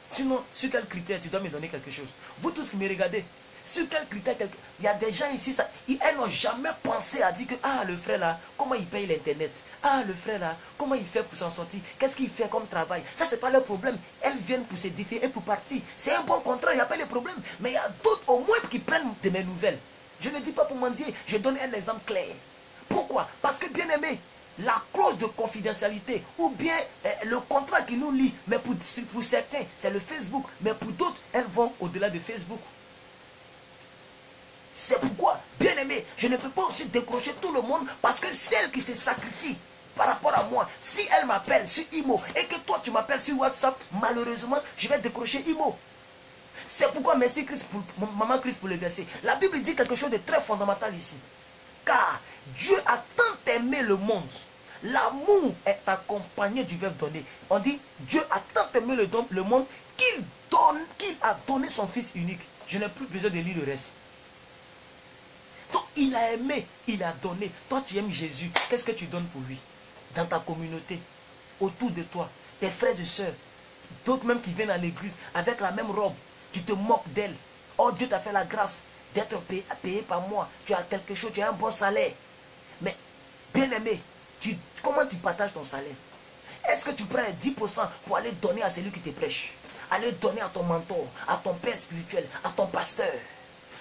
Sinon, sur quel critère tu dois me donner quelque chose? Vous tous qui me regardez, sur quel critère il y a des gens ici, elles n'ont jamais pensé à dire que ah, le frère là, comment il paye l'internet? Ah, le frère là, comment il fait pour s'en sortir? Qu'est-ce qu'il fait comme travail? Ça, c'est pas leur problème. Elles viennent pour se défier et pour partir. C'est un bon contrat, il n'y a pas de problème. Mais il y a d'autres au moins qui prennent de mes nouvelles. Je ne dis pas pour mendier, je donne un exemple clair. Pourquoi? Parce que bien aimé, la clause de confidentialité ou bien le contrat qui nous lie, mais pour certains, c'est le Facebook, mais pour d'autres, elles vont au-delà de Facebook. C'est pourquoi, bien aimé, je ne peux pas aussi décrocher tout le monde parce que celle qui se sacrifie par rapport à moi, si elle m'appelle sur Imo et que toi tu m'appelles sur WhatsApp, malheureusement, je vais décrocher Imo. C'est pourquoi, merci Christ pour, Maman Christ pour le verset. La Bible dit quelque chose de très fondamental ici. Car Dieu a tant aimé le monde. L'amour est accompagné du verbe donner. On dit, Dieu a tant aimé le monde qu'il a donné son Fils unique. Je n'ai plus besoin de lire le reste. Donc il a aimé, il a donné. Toi tu aimes Jésus, qu'est-ce que tu donnes pour lui? Dans ta communauté, autour de toi, tes frères et sœurs, d'autres même qui viennent à l'église avec la même robe, tu te moques d'elle. Oh, Dieu t'a fait la grâce d'être payé par moi. Tu as quelque chose, tu as un bon salaire. Mais bien aimé, comment tu partages ton salaire? Est-ce que tu prends 10% pour aller donner à celui qui te prêche? Aller donner à ton mentor, à ton père spirituel, à ton pasteur,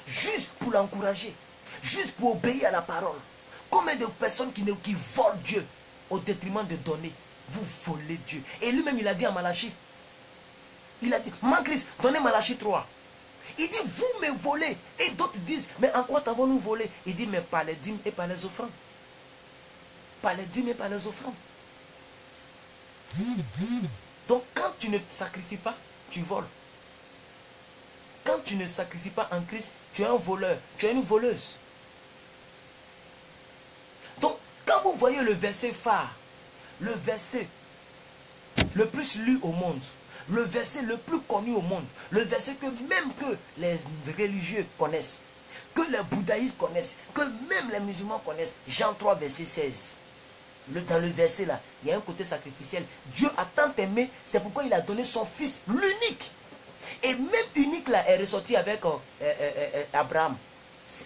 juste pour l'encourager, juste pour obéir à la parole? Combien de personnes qui volent Dieu au détriment de donner? Vous volez Dieu. Et lui-même, il a dit à Malachie, il a dit, Maman Christ, donnez Malachie 3. Il dit, vous me volez. Et d'autres disent, mais en quoi t'avons-nous volé? Il dit, mais par les dîmes et par les offrandes. Par les dîmes et par les offrandes. Donc quand tu ne te sacrifies pas, tu voles. Quand tu ne sacrifies pas en Christ, tu es un voleur, tu es une voleuse. Donc quand vous voyez le verset phare, le verset le plus lu au monde, le verset le plus connu au monde, le verset que même que les religieux connaissent, que les bouddhistes connaissent, que même les musulmans connaissent, Jean 3 verset 16. Dans le verset là, il y a un côté sacrificiel. Dieu a tant aimé, c'est pourquoi il a donné son fils, l'unique. Et même unique là est ressorti avec Abraham.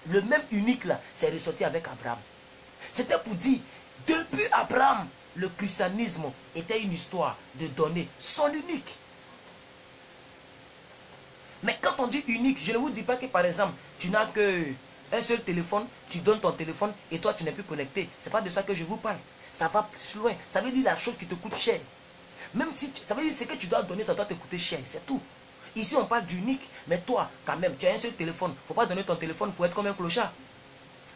Le même unique là, c'est ressorti avec Abraham. C'était pour dire, depuis Abraham, le christianisme était une histoire de donner son unique. Quand on dit unique, je ne vous dis pas que par exemple, tu n'as qu'un seul téléphone, tu donnes ton téléphone et toi tu n'es plus connecté. Ce n'est pas de ça que je vous parle. Ça va plus loin. Ça veut dire la chose qui te coûte cher. Même si, ça veut dire ce que tu dois donner, ça doit te coûter cher, c'est tout. Ici on parle d'unique, mais toi, quand même, tu as un seul téléphone. Il ne faut pas donner ton téléphone pour être comme un clochard.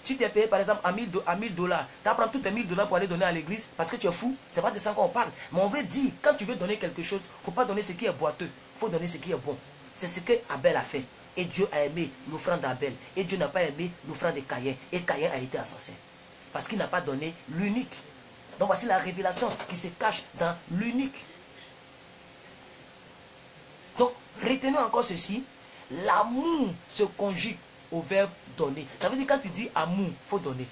Si tu es payé par exemple à 1000 $, tu apprends tous tes 1000 $ pour aller donner à l'église parce que tu es fou. C'est pas de ça qu'on parle. Mais on veut dire, quand tu veux donner quelque chose, il ne faut pas donner ce qui est boiteux. Il faut donner ce qui est bon. C'est ce que Abel a fait. Et Dieu a aimé l'offrande d'Abel. Et Dieu n'a pas aimé l'offrande de Caïn. Et Caïn a été assassin. Parce qu'il n'a pas donné l'unique. Donc voici la révélation qui se cache dans l'unique. Donc retenez encore ceci. L'amour se conjugue au verbe donner. Ça veut dire quand tu dis amour, il faut donner.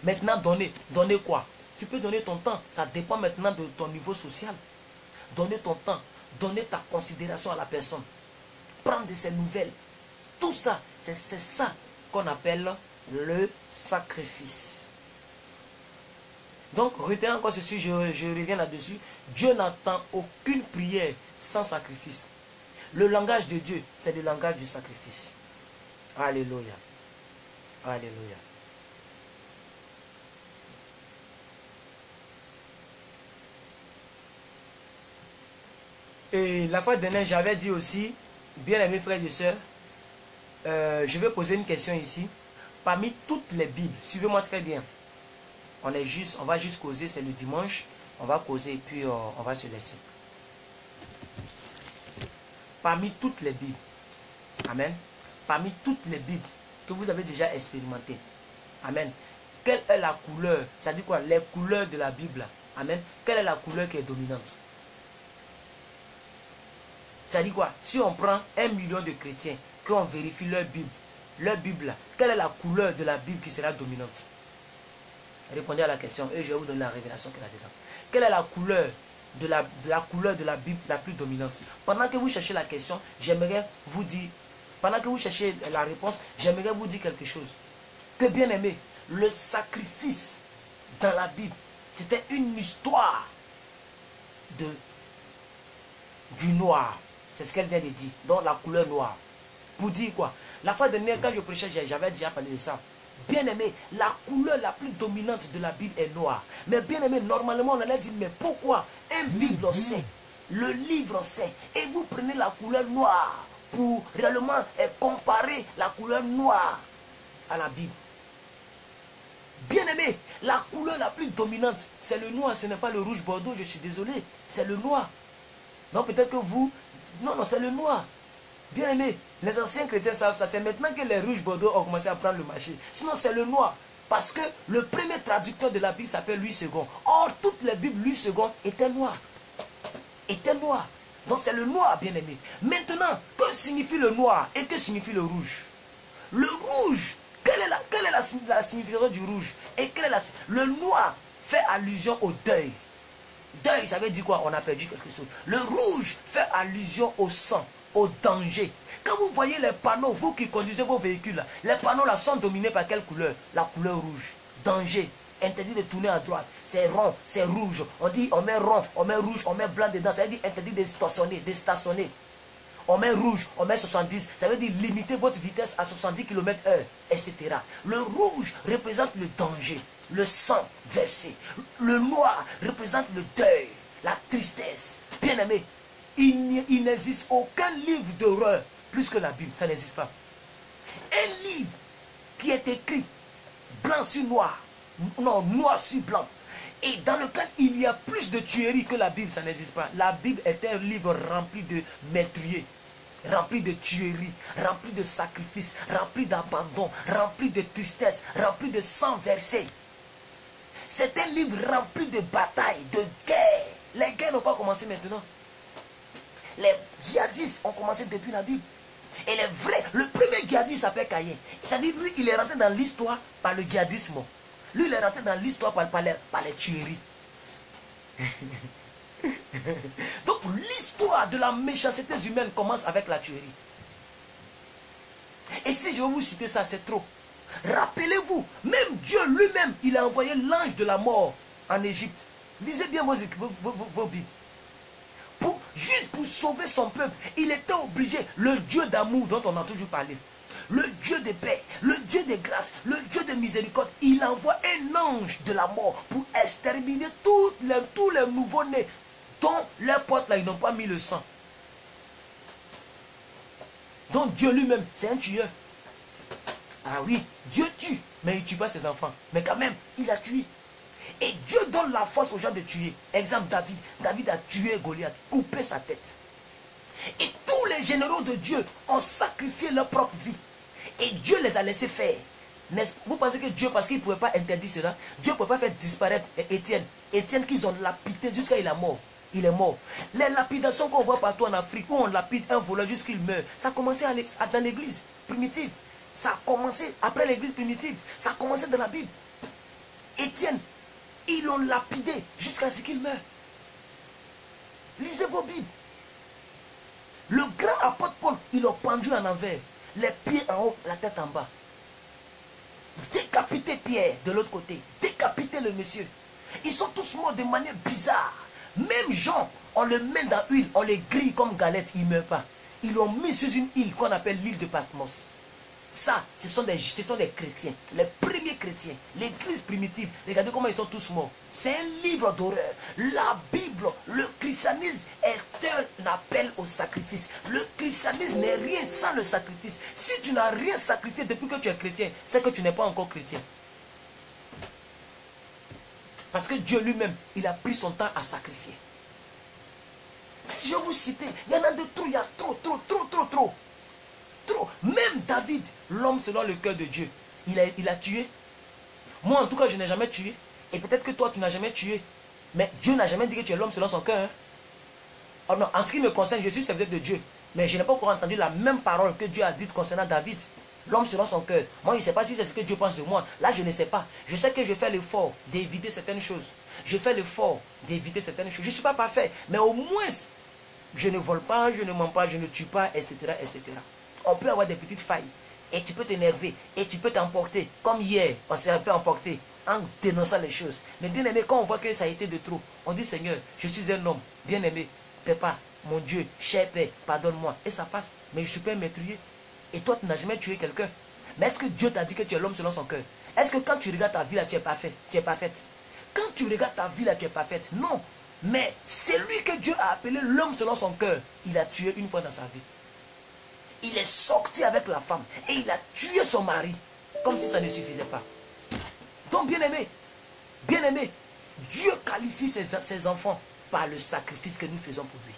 Maintenant, donner. Donner quoi? Tu peux donner ton temps. Ça dépend maintenant de ton niveau social. Donner ton temps. Donner ta considération à la personne. Prendre de ses nouvelles. Tout ça, c'est ça qu'on appelle le sacrifice. Donc, retenez encore ceci, je reviens là-dessus. Dieu n'entend aucune prière sans sacrifice. Le langage de Dieu, c'est le langage du sacrifice. Alléluia. Alléluia. Et la fois dernière, j'avais dit aussi, bien aimés frères et sœurs, je vais poser une question ici. Parmi toutes les Bibles, suivez-moi très bien. On va juste causer, c'est le dimanche. On va causer et puis on va se laisser. Parmi toutes les Bibles, amen, parmi toutes les Bibles que vous avez déjà expérimentées, amen, quelle est la couleur, ça dit quoi, les couleurs de la Bible, amen, quelle est la couleur qui est dominante? Ça dit quoi? Si on prend 1 million de chrétiens, qu'on vérifie leur Bible, quelle est la couleur de la Bible qui sera dominante? Répondez à la question et je vais vous donner la révélation qu'il y a dedans. Quelle est la couleur de la Bible la plus dominante? Pendant que vous cherchez la question, j'aimerais vous dire, pendant que vous cherchez la réponse, j'aimerais vous dire quelque chose. Que bien aimé, le sacrifice dans la Bible, c'était une histoire du noir. C'est ce qu'elle vient de dire, donc la couleur noire. Pour dire quoi? La fois dernière, quand je prêchais, j'avais déjà parlé de ça. Bien aimé, la couleur la plus dominante de la Bible est noire. Mais bien aimé, normalement on allait dire, mais pourquoi un Bible saint, le livre saint, et vous prenez la couleur noire pour réellement comparer la couleur noire à la Bible? Bien aimé, la couleur la plus dominante, c'est le noir, ce n'est pas le rouge bordeaux, je suis désolé, c'est le noir. Donc peut-être que vous, non, c'est le noir. Bien aimé, les anciens chrétiens savent ça. C'est maintenant que les rouges bordeaux ont commencé à prendre le marché. Sinon, c'est le noir. Parce que le premier traducteur de la Bible s'appelle Louis II. Or, toutes les Bibles Louis II étaient noires. Étaient noires. Donc, c'est le noir, bien aimé. Maintenant, que signifie le noir et que signifie le rouge? Le rouge, quelle est la signification du rouge? Et le noir fait allusion au deuil. Deuil, ça veut dire quoi? On a perdu quelque chose. Le rouge fait allusion au sang, au danger. Quand vous voyez les panneaux, vous qui conduisez vos véhicules, là, les panneaux là sont dominés par quelle couleur? La couleur rouge. Danger. Interdit de tourner à droite. C'est rond, c'est rouge. On dit on met rond, on met rouge, on met blanc dedans. Ça veut dire interdit de stationner. On met rouge, on met 70. Ça veut dire limiter votre vitesse à 70 km/h, etc. Le rouge représente le danger, le sang versé. Le noir représente le deuil, la tristesse. Bien aimé, il n'existe aucun livre d'horreur plus que la Bible. Ça n'existe pas. Un livre qui est écrit blanc sur noir, non, noir sur blanc, et dans lequel il y a plus de tueries que la Bible, ça n'existe pas. La Bible est un livre rempli de meurtriers, rempli de tueries, rempli de sacrifices, rempli d'abandon, rempli de tristesse, rempli de sang versé. C'est un livre rempli de batailles, de guerres. Les guerres n'ont pas commencé maintenant. Les djihadistes ont commencé depuis la Bible. Et les vrais, le premier djihadiste s'appelle Caïn. C'est-à-dire, lui, il est rentré dans l'histoire par le djihadisme. Lui, il est rentré dans l'histoire par les tueries. Donc, l'histoire de la méchanceté humaine commence avec la tuerie. Et si je vais vous citer ça, c'est trop. Rappelez-vous, même Dieu lui-même, il a envoyé l'ange de la mort en Égypte. Lisez bien vos Bibles. juste pour sauver son peuple, il était obligé, le Dieu d'amour dont on a toujours parlé, le Dieu de paix, le Dieu de grâce, le Dieu de miséricorde, il envoie un ange de la mort pour exterminer tous les nouveaux-nés dont leurs portes là, ils n'ont pas mis le sang. Donc Dieu lui-même, c'est un tueur. Ah oui, Dieu tue, mais il ne tue pas ses enfants. Mais quand même, il a tué. Et Dieu donne la force aux gens de tuer. Exemple, David. David a tué Goliath, coupé sa tête. Et tous les généraux de Dieu ont sacrifié leur propre vie. Et Dieu les a laissés faire. Vous pensez que Dieu, parce qu'il ne pouvait pas interdire cela, Dieu ne pouvait pas faire disparaître Étienne. Étienne qu'ils ont lapidé jusqu'à il est mort. Il est mort. Les lapidations qu'on voit partout en Afrique, où on lapide un voleur jusqu'il meurt, ça a commencé dans l'église primitive. Ça a commencé après l'église primitive. Ça a commencé dans la Bible. Étienne, ils l'ont lapidé jusqu'à ce qu'il meure. Lisez vos Bibles. Le grand apôtre Paul, ils l'ont pendu en envers. Les pieds en haut, la tête en bas. Décapité Pierre de l'autre côté. Décapité le monsieur. Ils sont tous morts de manière bizarre. Même Jean, on le met dans l'huile, on les grille comme galette, il ne meurt pas. Ils l'ont mis sur une île qu'on appelle l'île de Patmos. Ça, ce sont des chrétiens, les premiers chrétiens, l'église primitive. Regardez comment ils sont tous morts. C'est un livre d'horreur. La Bible, le christianisme est un appel au sacrifice. Le christianisme n'est rien sans le sacrifice. Si tu n'as rien sacrifié depuis que tu es chrétien, c'est que tu n'es pas encore chrétien. Parce que Dieu lui-même, il a pris son temps à sacrifier. Si je vous cite, il y en a de trop, il y a trop. Même David, l'homme selon le cœur de Dieu, il a tué. Moi en tout cas je n'ai jamais tué. Et peut-être que toi tu n'as jamais tué. Mais Dieu n'a jamais dit que tu es l'homme selon son cœur. Hein? Oh non, en ce qui me concerne, je suis serviteur de Dieu. Mais je n'ai pas encore entendu la même parole que Dieu a dite concernant David. L'homme selon son cœur. Moi je ne sais pas si c'est ce que Dieu pense de moi. Là je ne sais pas. Je sais que je fais l'effort d'éviter certaines choses. Je fais l'effort d'éviter certaines choses. Je ne suis pas parfait. Mais au moins, je ne vole pas, je ne mens pas, je ne tue pas, etc. etc. On peut avoir des petites failles. Et tu peux t'énerver. Et tu peux t'emporter. Comme hier, on s'est un peu emporté en dénonçant les choses. Mais bien aimé, quand on voit que ça a été de trop, on dit Seigneur, je suis un homme. Bien aimé, papa, mon Dieu, cher Père, pardonne-moi. Et ça passe. Mais je suis pas un meurtrier. Et toi, tu n'as jamais tué quelqu'un. Mais est-ce que Dieu t'a dit que tu es l'homme selon son cœur? Est-ce que quand tu regardes ta vie là, tu es parfait? Tu es parfaite? Quand tu regardes ta vie là, tu es parfaite? Non. Mais c'est lui que Dieu a appelé l'homme selon son cœur. Il a tué une fois dans sa vie. Il est sorti avec la femme et il a tué son mari. Comme si ça ne suffisait pas. Donc bien aimé, Dieu qualifie ses enfants par le sacrifice que nous faisons pour lui.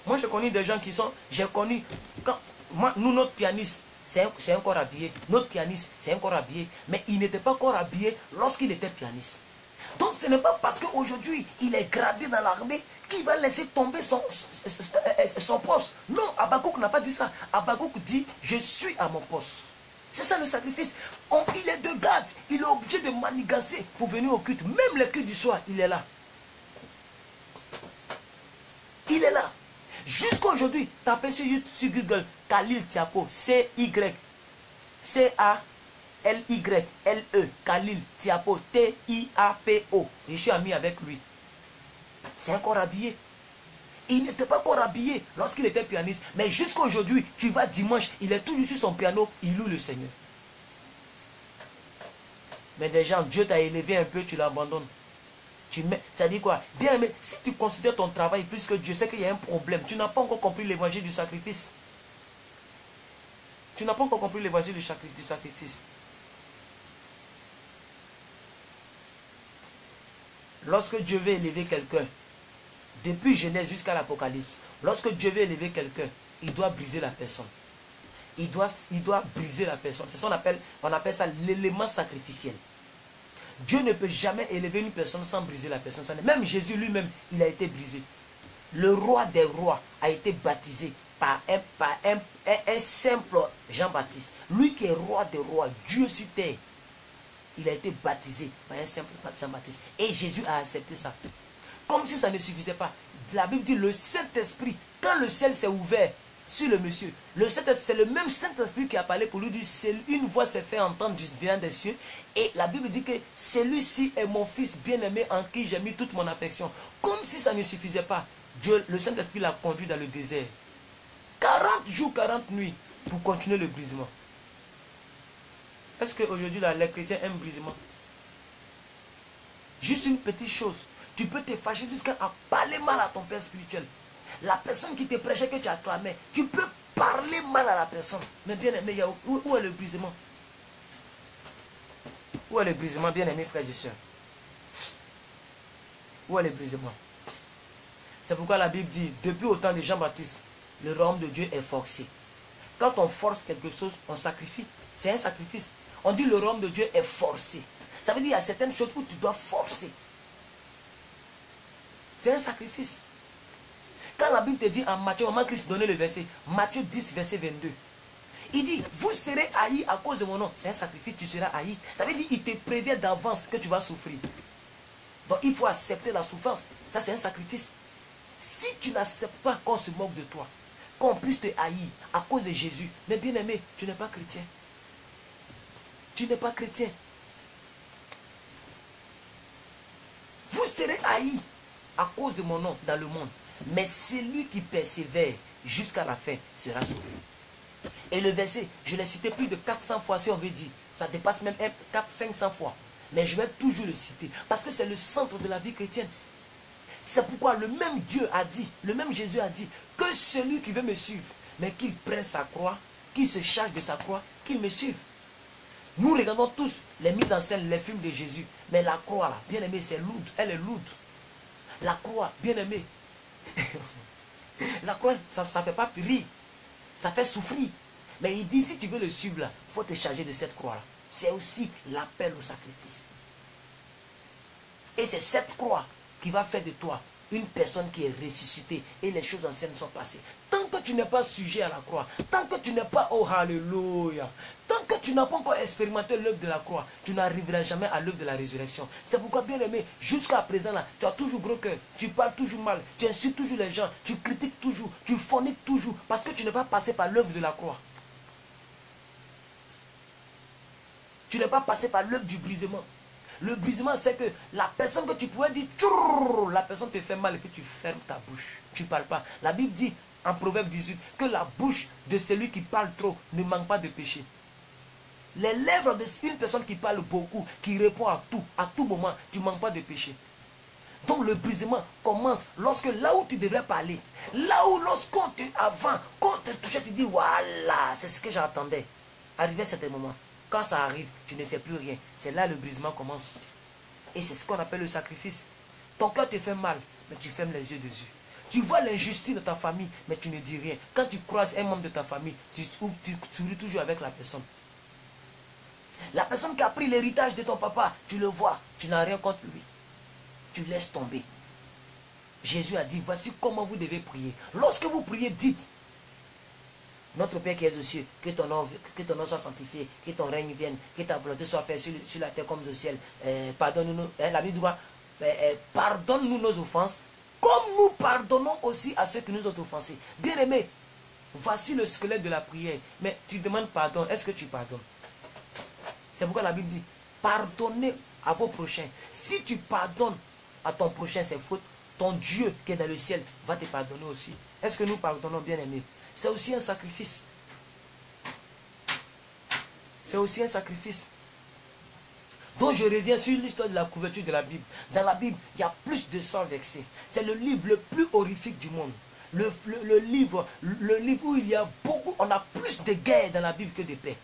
Moi je connais des gens qui sont, j'ai connu, nous notre pianiste, c'est un corps habillé, notre pianiste c'est un corps habillé, mais il n'était pas corps habillé lorsqu'il était pianiste. Donc ce n'est pas parce qu'aujourd'hui il est gradé dans l'armée qu'il va laisser tomber son poste. Non, Habakkuk n'a pas dit ça. Habakkuk dit, je suis à mon poste. C'est ça le sacrifice. Il est de garde, il est obligé de manigancer pour venir au culte. Même le culte du soir, il est là. Il est là. Jusqu'à aujourd'hui, tapez sur Google, Khalil Tiapo, C-Y, C-A-L-Y-L-E, Khalil Tiapo, T-I-A-P-O. Je suis ami avec lui. C'est un corps habillé. Il n'était pas corps habillé lorsqu'il était pianiste. Mais jusqu'à aujourd'hui, tu vas dimanche, il est toujours sur son piano, il loue le Seigneur. Mais des gens, Dieu t'a élevé un peu, tu l'abandonnes. Ça dit quoi? Bien aimé, si tu considères ton travail plus que Dieu, c'est qu'il y a un problème. Tu n'as pas encore compris l'évangile du sacrifice. Tu n'as pas encore compris l'évangile du sacrifice. Lorsque Dieu veut élever quelqu'un, depuis Genèse jusqu'à l'Apocalypse, lorsque Dieu veut élever quelqu'un, il doit briser la personne. Il doit briser la personne. C'est ce qu'on appelle, ça l'élément sacrificiel. Dieu ne peut jamais élever une personne sans briser la personne. Même Jésus lui-même, il a été brisé. Le roi des rois a été baptisé par un simple Jean-Baptiste. Lui qui est roi des rois, Dieu sur terre. Il a été baptisé par un simple Jean-Baptiste. Et Jésus a accepté ça. Comme si ça ne suffisait pas. La Bible dit le Saint-Esprit, quand le ciel s'est ouvert, sur le monsieur. C'est le même Saint-Esprit qui a parlé pour lui dire, une voix s'est fait entendre du vient des cieux. Et la Bible dit que celui-ci est mon fils bien-aimé en qui j'ai mis toute mon affection. Comme si ça ne suffisait pas, Dieu, le Saint-Esprit l'a conduit dans le désert. 40 jours, 40 nuits pour continuer le brisement. Est-ce qu'aujourd'hui, les chrétiens aiment le brisement? Juste une petite chose. Tu peux te fâcher jusqu'à parler mal à ton père spirituel. La personne qui te prêchait, que tu acclamais, tu peux parler mal à la personne. Mais bien aimé, où est le brisement? Où est le brisement, bien aimé, frères et sœurs? Où est le brisement? C'est pourquoi la Bible dit, depuis au temps de Jean-Baptiste, le royaume de Dieu est forcé. Quand on force quelque chose, on sacrifie. C'est un sacrifice. On dit le royaume de Dieu est forcé. Ça veut dire qu'il y a certaines choses où tu dois forcer. C'est un sacrifice. Quand la Bible te dit en Matthieu, maman Christ donnait le verset, Matthieu 10, verset 22. Il dit, vous serez haïs à cause de mon nom. C'est un sacrifice, tu seras haï. Ça veut dire qu'il te prévient d'avance que tu vas souffrir. Donc il faut accepter la souffrance. Ça c'est un sacrifice. Si tu n'acceptes pas qu'on se moque de toi, qu'on puisse te haïr à cause de Jésus, mais bien aimé, tu n'es pas chrétien. Tu n'es pas chrétien. Vous serez haïs à cause de mon nom dans le monde. Mais celui qui persévère jusqu'à la fin sera sauvé. Et le verset, je l'ai cité plus de 400 fois, si on veut dire. Ça dépasse même 400-500 fois. Mais je vais toujours le citer. Parce que c'est le centre de la vie chrétienne. C'est pourquoi le même Dieu a dit, le même Jésus a dit, que celui qui veut me suivre, mais qu'il prenne sa croix, qu'il se charge de sa croix, qu'il me suive. Nous regardons tous les mises en scène, les films de Jésus. Mais la croix, là, bien aimé, c'est lourd. Elle est lourde. La croix, bien aimé. La croix, ça ne fait pas rire. Ça fait souffrir. Mais il dit, si tu veux le suivre, là, il faut te charger de cette croix-là. C'est aussi l'appel au sacrifice. Et c'est cette croix qui va faire de toi une personne qui est ressuscitée et les choses anciennes sont passées. Tant que tu n'es pas sujet à la croix, tant que tu n'es pas, oh alléluia, tant que tu n'as pas encore expérimenté l'œuvre de la croix, tu n'arriveras jamais à l'œuvre de la résurrection. C'est pourquoi, bien aimé, jusqu'à présent là, tu as toujours gros cœur, tu parles toujours mal, tu insultes toujours les gens, tu critiques toujours, tu forniques toujours, parce que tu n'es pas passé par l'œuvre de la croix. Tu n'es pas passé par l'œuvre du brisement. Le brisement, c'est que la personne que tu pouvais dire, la personne te fait mal et que tu fermes ta bouche. Tu ne parles pas. La Bible dit en Proverbe 18 que la bouche de celui qui parle trop ne manque pas de péché. Les lèvres d'une personne qui parle beaucoup, qui répond à tout moment, tu ne manques pas de péché. Donc le brisement commence lorsque là où tu devrais parler, là où lorsqu'on te avant, quand on te touchait, tu dis voilà, c'est ce que j'attendais. Arrivé à certains moments. Quand ça arrive, tu ne fais plus rien. C'est là le brisement commence. Et c'est ce qu'on appelle le sacrifice. Ton cœur te fait mal, mais tu fermes les yeux dessus. Tu vois l'injustice de ta famille, mais tu ne dis rien. Quand tu croises un membre de ta famille, tu souris toujours avec la personne. La personne qui a pris l'héritage de ton papa, tu le vois, tu n'as rien contre lui. Tu laisses tomber. Jésus a dit, voici comment vous devez prier. Lorsque vous priez, dites, notre Père qui es aux cieux, que ton nom soit sanctifié, que ton règne vienne, que ta volonté soit faite sur la terre comme au ciel. Pardonne-nous, la Bible dit, pardonne-nous nos offenses, comme nous pardonnons aussi à ceux qui nous ont offensés. Bien aimé, voici le squelette de la prière. Mais tu demandes pardon, est-ce que tu pardonnes? C'est pourquoi la Bible dit, pardonnez à vos prochains. Si tu pardonnes à ton prochain ses fautes, ton Dieu qui est dans le ciel va te pardonner aussi. Est-ce que nous pardonnons, bien aimé? C'est aussi un sacrifice. C'est aussi un sacrifice. Donc je reviens sur l'histoire de la couverture de la Bible. Dans la Bible, il y a plus de 100 versets. C'est le livre le plus horrifique du monde. Le livre où il y a beaucoup, on a plus de guerres dans la Bible que de paix.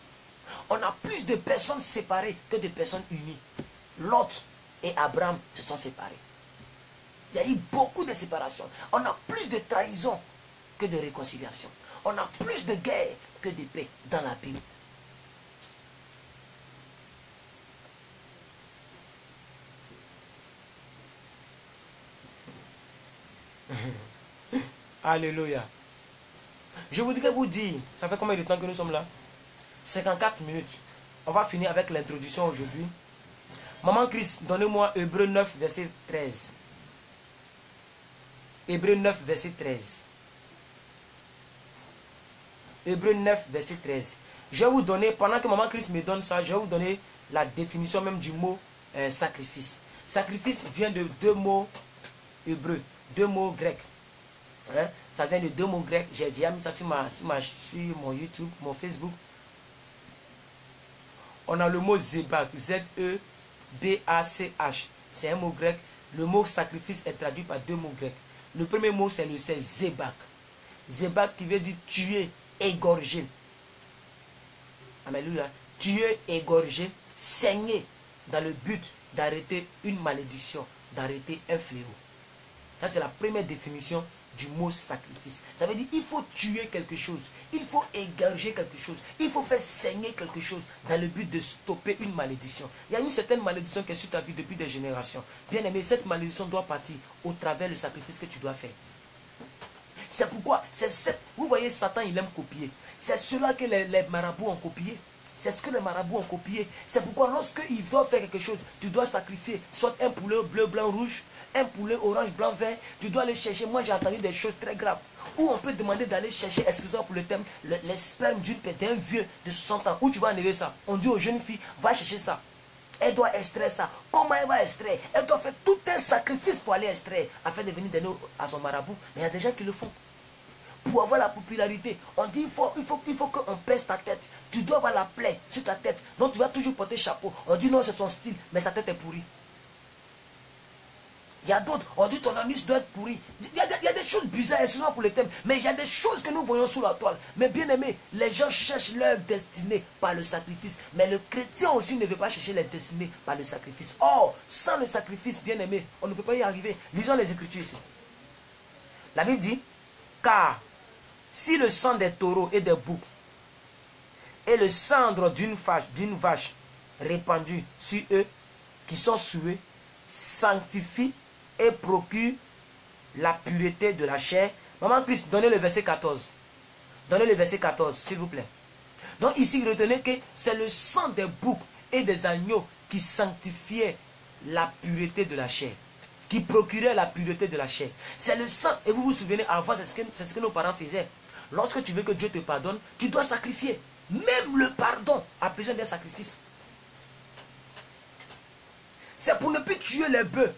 On a plus de personnes séparées que de personnes unies. Lot et Abraham se sont séparés. Il y a eu beaucoup de séparations. On a plus de trahison que de réconciliation. On a plus de guerre que de paix dans la Bible. Alléluia. Je voudrais vous dire, ça fait combien de temps que nous sommes là? 54 minutes. On va finir avec l'introduction aujourd'hui. Maman Christ, donnez-moi Hébreux 9, verset 13. Hébreux 9, verset 13. Hébreux 9, verset 13. Je vais vous donner, pendant que Maman Christ me donne ça, je vais vous donner la définition même du mot sacrifice. Sacrifice vient de deux mots hébreux, deux mots grecs. Hein? Ça vient de deux mots grecs. J'ai déjà mis ça sur mon YouTube, mon Facebook. On a le mot zebach, Z-E-B-A-C-H. C'est un mot grec. Le mot sacrifice est traduit par deux mots grecs. Le premier mot, c'est le zebach. Zebach qui veut dire tuer, égorger. Alléluia. Tuer, égorger, saigner dans le but d'arrêter une malédiction, d'arrêter un fléau. Ça, c'est la première définition du mot sacrifice. Ça veut dire qu'il faut tuer quelque chose, il faut égorger quelque chose, il faut faire saigner quelque chose dans le but de stopper une malédiction. Il y a une certaine malédiction qui est sur ta vie depuis des générations. Bien aimé, cette malédiction doit partir au travers du sacrifice que tu dois faire. C'est pourquoi, vous voyez, Satan, il aime copier. C'est cela que les marabouts ont copié. C'est ce que les marabouts ont copié. C'est pourquoi lorsqu'ils doivent faire quelque chose, tu dois sacrifier soit un poulet bleu, blanc, rouge, un poulet orange, blanc, vert. Tu dois aller chercher. Moi, j'ai entendu des choses très graves. Où on peut demander d'aller chercher, excusez-moi pour le terme, les spermes d'un vieux de 60 ans. Où tu vas enlever ça? On dit aux jeunes filles, va chercher ça. Elle doit extraire ça. Comment elle va extraire? Elle doit faire tout un sacrifice pour aller extraire, afin de venir donner à son marabout. Mais il y a des gens qui le font. Pour avoir la popularité, on dit il faut qu'on pèse ta tête. Tu dois avoir la plaie sur ta tête. Donc tu vas toujours porter chapeau. On dit non, c'est son style, mais sa tête est pourrie. Il y a d'autres, on dit ton anus doit être pourri. Il y a des choses bizarres, excusez-moi pour le thème, mais il y a des choses que nous voyons sous la toile. Mais bien aimé, les gens cherchent leur destinée par le sacrifice. Mais le chrétien aussi ne veut pas chercher leur destinée par le sacrifice. Or, sans le sacrifice, bien aimé, on ne peut pas y arriver. Lisons les Écritures ici. La Bible dit, car si le sang des taureaux et des boucs et le cendre d'une vache répandue sur eux qui sont souillés sanctifie et procure la pureté de la chair. Maman Christ, donnez le verset 14. Donnez le verset 14, s'il vous plaît. Donc ici, retenez que c'est le sang des boucs et des agneaux qui sanctifiait la pureté de la chair. Qui procurait la pureté de la chair. C'est le sang. Et vous vous souvenez, avant, c'est ce que nos parents faisaient. Lorsque tu veux que Dieu te pardonne, tu dois sacrifier. Même le pardon a besoin d'un sacrifice. C'est pour ne plus tuer les bœufs,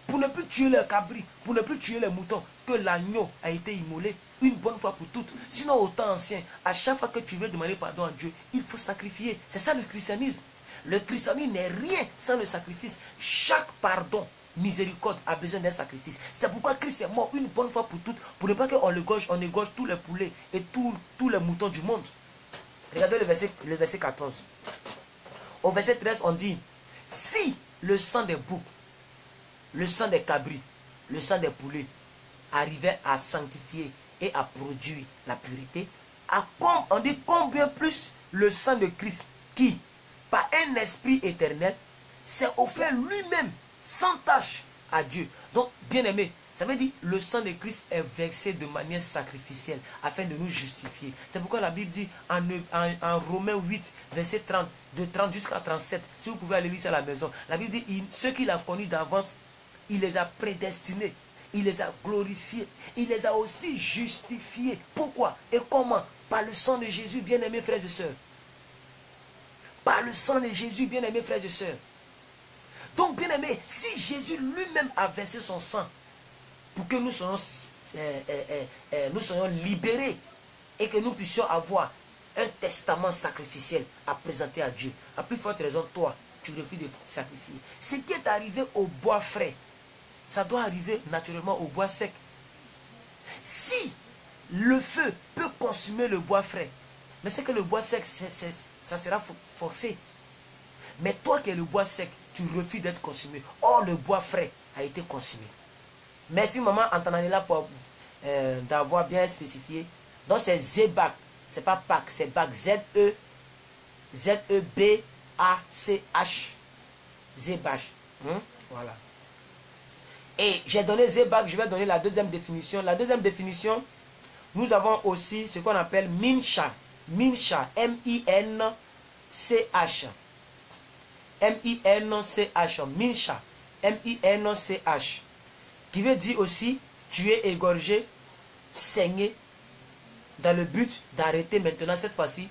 pour ne plus tuer les cabris, pour ne plus tuer les moutons, que l'agneau a été immolé une bonne fois pour toutes. Sinon, au temps ancien, à chaque fois que tu veux demander pardon à Dieu, il faut sacrifier. C'est ça le christianisme. Le christianisme n'est rien sans le sacrifice. Chaque pardon, miséricorde a besoin d'un sacrifice. C'est pourquoi Christ est mort une bonne fois pour toutes, pour ne pas qu'on égorge tous les poulets et tous les moutons du monde. Regardez le verset 14. Au verset 13, on dit, si le sang des boucs, le sang des cabris, le sang des poulets arrivait à sanctifier et à produire la pureté, on dit combien plus le sang de Christ qui, par un esprit éternel, s'est offert lui-même sans tache à Dieu. Donc, bien aimé, ça veut dire le sang de Christ est versé de manière sacrificielle afin de nous justifier. C'est pourquoi la Bible dit en Romains 8, verset 30, de 30 jusqu'à 37, si vous pouvez aller lire ça à la maison, la Bible dit ceux qu'il a connus d'avance, il les a prédestinés, il les a glorifiés, il les a aussi justifiés. Pourquoi et comment? Par le sang de Jésus, bien-aimés frères et sœurs. Par le sang de Jésus, bien-aimés frères et sœurs. Donc, bien-aimés, si Jésus lui-même a versé son sang pour que nous soyons libérés et que nous puissions avoir un testament sacrificiel à présenter à Dieu, à plus forte raison, toi, tu refuses de sacrifier. Ce qui est arrivé au bois frais, ça doit arriver naturellement au bois sec. Si le feu peut consumer le bois frais, mais c'est que le bois sec, ça sera forcé. Mais toi qui es le bois sec, tu refuses d'être consumé. Or, le bois frais a été consumé. Merci maman Antananela pour d'avoir bien spécifié. Donc c'est zebach. C'est pas Pâques, c'est Bach. Z-E-B-A-C-H. Zebach. Voilà. Et j'ai donné zebach, je vais donner la deuxième définition. La deuxième définition, nous avons aussi ce qu'on appelle mincha. Mincha. M-I-N-C-H. M-I-N-C-H. Mincha. M-I-N-C-H. Qui veut dire aussi tuer, égorger, saigner dans le but d'arrêter maintenant cette fois-ci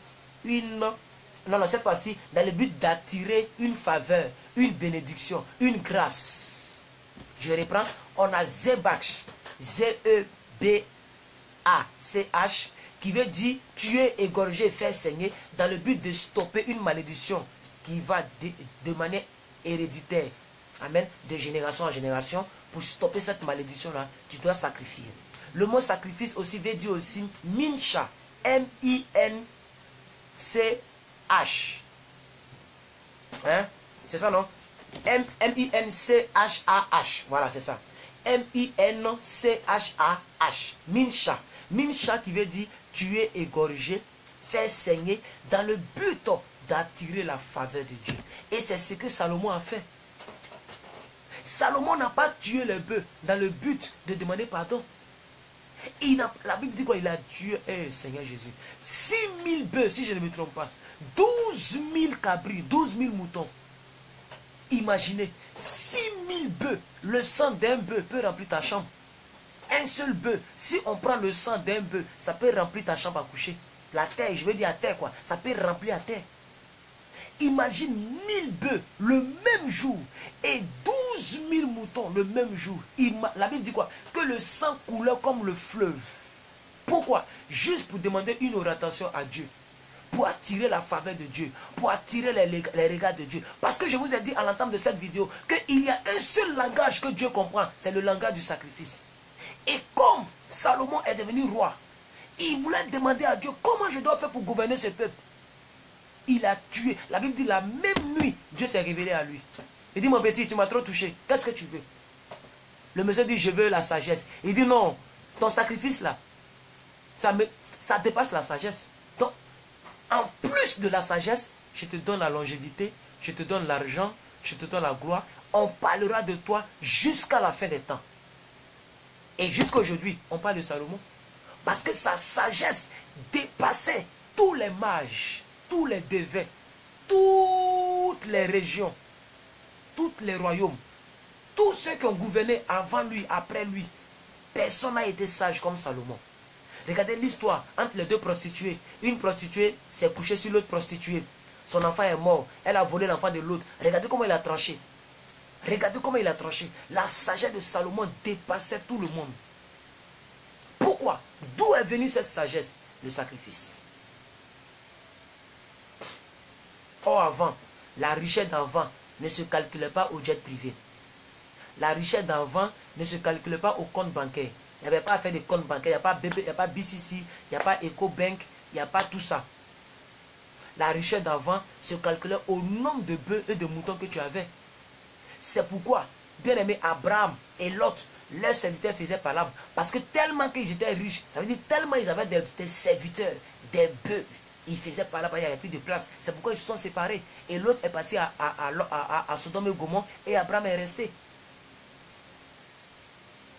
cette fois-ci dans le but d'attirer une faveur, une bénédiction, une grâce. Je reprends, on a Zebach, Z-E-B-A-C-H, qui veut dire tuer, égorger, faire saigner, dans le but de stopper une malédiction qui va de manière héréditaire, amen, de génération en génération. Pour stopper cette malédiction-là, tu dois sacrifier. Le mot sacrifice aussi veut dire aussi mincha, M-I-N-C-H. Hein? C'est ça, non? M-I-N-C-H-A-H. Voilà, c'est ça. M-I-N-C-H-A-H. Mincha. Mincha qui veut dire tuer, égorger, faire saigner, dans le but d'attirer la faveur de Dieu. Et c'est ce que Salomon a fait. Salomon n'a pas tué le bœuf dans le but de demander pardon. La Bible dit quoi? Il a tué, Seigneur Jésus, 6000 bœufs, si je ne me trompe pas, 12 000 cabris, 12 000 moutons. Imaginez, 6000 bœufs, le sang d'un bœuf peut remplir ta chambre. Un seul bœuf, si on prend le sang d'un bœuf, ça peut remplir ta chambre à coucher. La terre, je veux dire à terre quoi, ça peut remplir à terre. Imagine 1000 bœufs le même jour et 12 000 moutons le même jour. La Bible dit quoi? Que le sang coulait comme le fleuve. Pourquoi? Juste pour demander une oration à Dieu. Pour attirer la faveur de Dieu. Pour attirer les regards de Dieu. Parce que je vous ai dit à l'entame de cette vidéo qu'il y a un seul langage que Dieu comprend. C'est le langage du sacrifice. Et comme Salomon est devenu roi, il voulait demander à Dieu comment je dois faire pour gouverner ce peuple. Il a tué. La Bible dit la même nuit, Dieu s'est révélé à lui. Il dit, mon petit, tu m'as trop touché. Qu'est-ce que tu veux? Le monsieur dit, je veux la sagesse. Il dit, non, ton sacrifice là, ça dépasse la sagesse. Donc, en plus de la sagesse, je te donne la longévité, je te donne l'argent, je te donne la gloire. On parlera de toi jusqu'à la fin des temps. Et jusqu'à aujourd'hui, on parle de Salomon. Parce que sa sagesse dépassait tous les mages, tous les devins, toutes les régions, tous les royaumes, tous ceux qui ont gouverné avant lui, après lui. Personne n'a été sage comme Salomon. Regardez l'histoire entre les deux prostituées. Une prostituée s'est couchée sur l'autre prostituée. Son enfant est mort. Elle a volé l'enfant de l'autre. Regardez comment il a tranché. Regardez comment il a tranché. La sagesse de Salomon dépassait tout le monde. Pourquoi? D'où est venue cette sagesse? Le sacrifice. Or avant, la richesse d'avant ne se calculait pas au jet privé. La richesse d'avant ne se calculait pas au compte bancaire. Il n'y avait pas à faire de compte bancaire. Il n'y a pas BB, il n'y a pas BCC, il n'y a pas EcoBank, il n'y a pas tout ça. La richesse d'avant se calculait au nombre de bœufs et de moutons que tu avais. C'est pourquoi, bien aimé, Abraham et Lot, leurs serviteurs faisaient par l'âme. Parce que tellement qu'ils étaient riches, ça veut dire tellement ils avaient des serviteurs, des bœufs, ils faisaient par là, il n'y avait plus de place. C'est pourquoi ils se sont séparés. Et l'autre est parti à Sodome et Gomorrhe et Abraham est resté.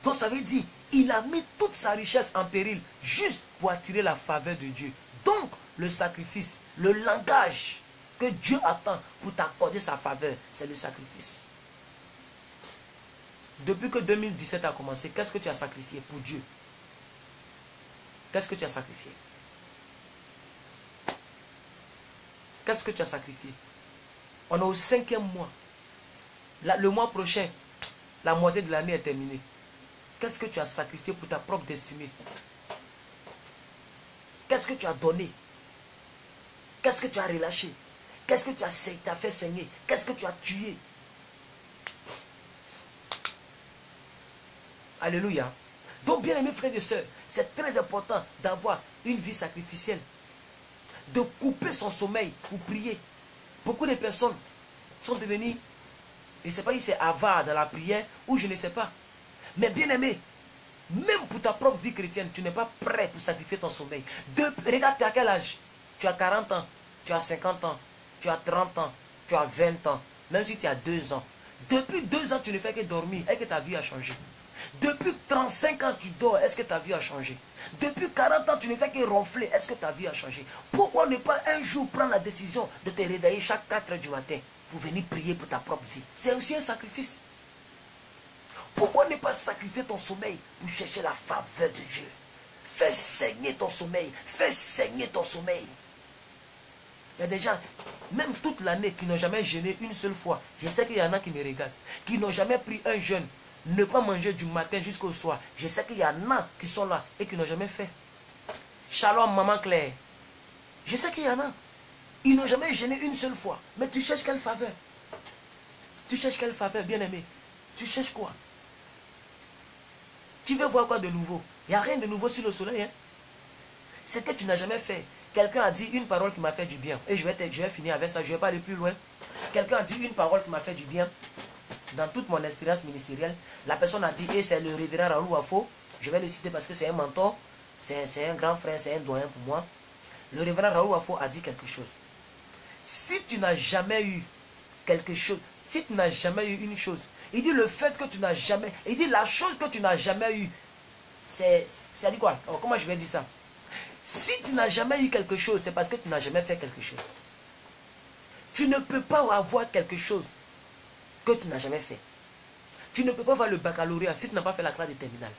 Donc ça veut dire, il a mis toute sa richesse en péril juste pour attirer la faveur de Dieu. Donc le sacrifice, le langage que Dieu attend pour t'accorder sa faveur, c'est le sacrifice. Depuis que 2017 a commencé, qu'est-ce que tu as sacrifié pour Dieu? Qu'est-ce que tu as sacrifié? Qu'est-ce que tu as sacrifié? On est au 5e mois. Le mois prochain, la moitié de l'année est terminée. Qu'est-ce que tu as sacrifié pour ta propre destinée? Qu'est-ce que tu as donné? Qu'est-ce que tu as relâché? Qu'est-ce que tu as fait saigner? Qu'est-ce que tu as tué? Alléluia. Donc, bien aimés frères et sœurs, c'est très important d'avoir une vie sacrificielle. De couper son sommeil pour prier. Beaucoup de personnes sont devenues, je ne sais pas si c'est avares dans la prière ou je ne sais pas. Mais bien aimé, même pour ta propre vie chrétienne, tu n'es pas prêt pour sacrifier ton sommeil. Regarde, tu as quel âge? Tu as 40 ans, tu as 50 ans, tu as 30 ans, tu as 20 ans, même si tu as 2 ans. Depuis 2 ans, tu ne fais que dormir. Est-ce que ta vie a changé? Depuis 35 ans, tu dors. Est-ce que ta vie a changé? Depuis 40 ans, tu ne fais que ronfler. Est-ce que ta vie a changé? Pourquoi ne pas un jour prendre la décision de te réveiller chaque 4 heures du matin pour venir prier pour ta propre vie? C'est aussi un sacrifice. Pourquoi ne pas sacrifier ton sommeil pour chercher la faveur de Dieu? Fais saigner ton sommeil. Fais saigner ton sommeil. Il y a des gens, même toute l'année, qui n'ont jamais jeûné une seule fois. Je sais qu'il y en a qui me regardent. Qui n'ont jamais pris un jeûne. Ne pas manger du matin jusqu'au soir. Je sais qu'il y en a qui sont là et qui n'ont jamais fait. Shalom, maman Claire. Je sais qu'il y en a. Ils n'ont jamais jeûné une seule fois. Mais tu cherches quelle faveur? Tu cherches quelle faveur, bien-aimé? Tu cherches quoi? Tu veux voir quoi de nouveau? Il n'y a rien de nouveau sur le soleil. Hein? C'est que tu n'as jamais fait. Quelqu'un a dit une parole qui m'a fait du bien. Et je vais finir avec ça. Je ne vais pas aller plus loin. Quelqu'un a dit une parole qui m'a fait du bien. Dans toute mon expérience ministérielle, la personne a dit, et c'est le révérend Raoul Wafo. Je vais le citer parce que c'est un mentor. C'est un grand frère, c'est un doyen pour moi. Le révérend Raoul Wafo a dit quelque chose. Si tu n'as jamais eu quelque chose, si tu n'as jamais eu une chose, il dit le fait que tu n'as jamais, il dit la chose que tu n'as jamais eu, c'est dit quoi? Alors, comment je vais dire ça? Si tu n'as jamais eu quelque chose, c'est parce que tu n'as jamais fait quelque chose. Tu ne peux pas avoir quelque chose que tu n'as jamais fait. Tu ne peux pas avoir le baccalauréat si tu n'as pas fait la classe de terminale.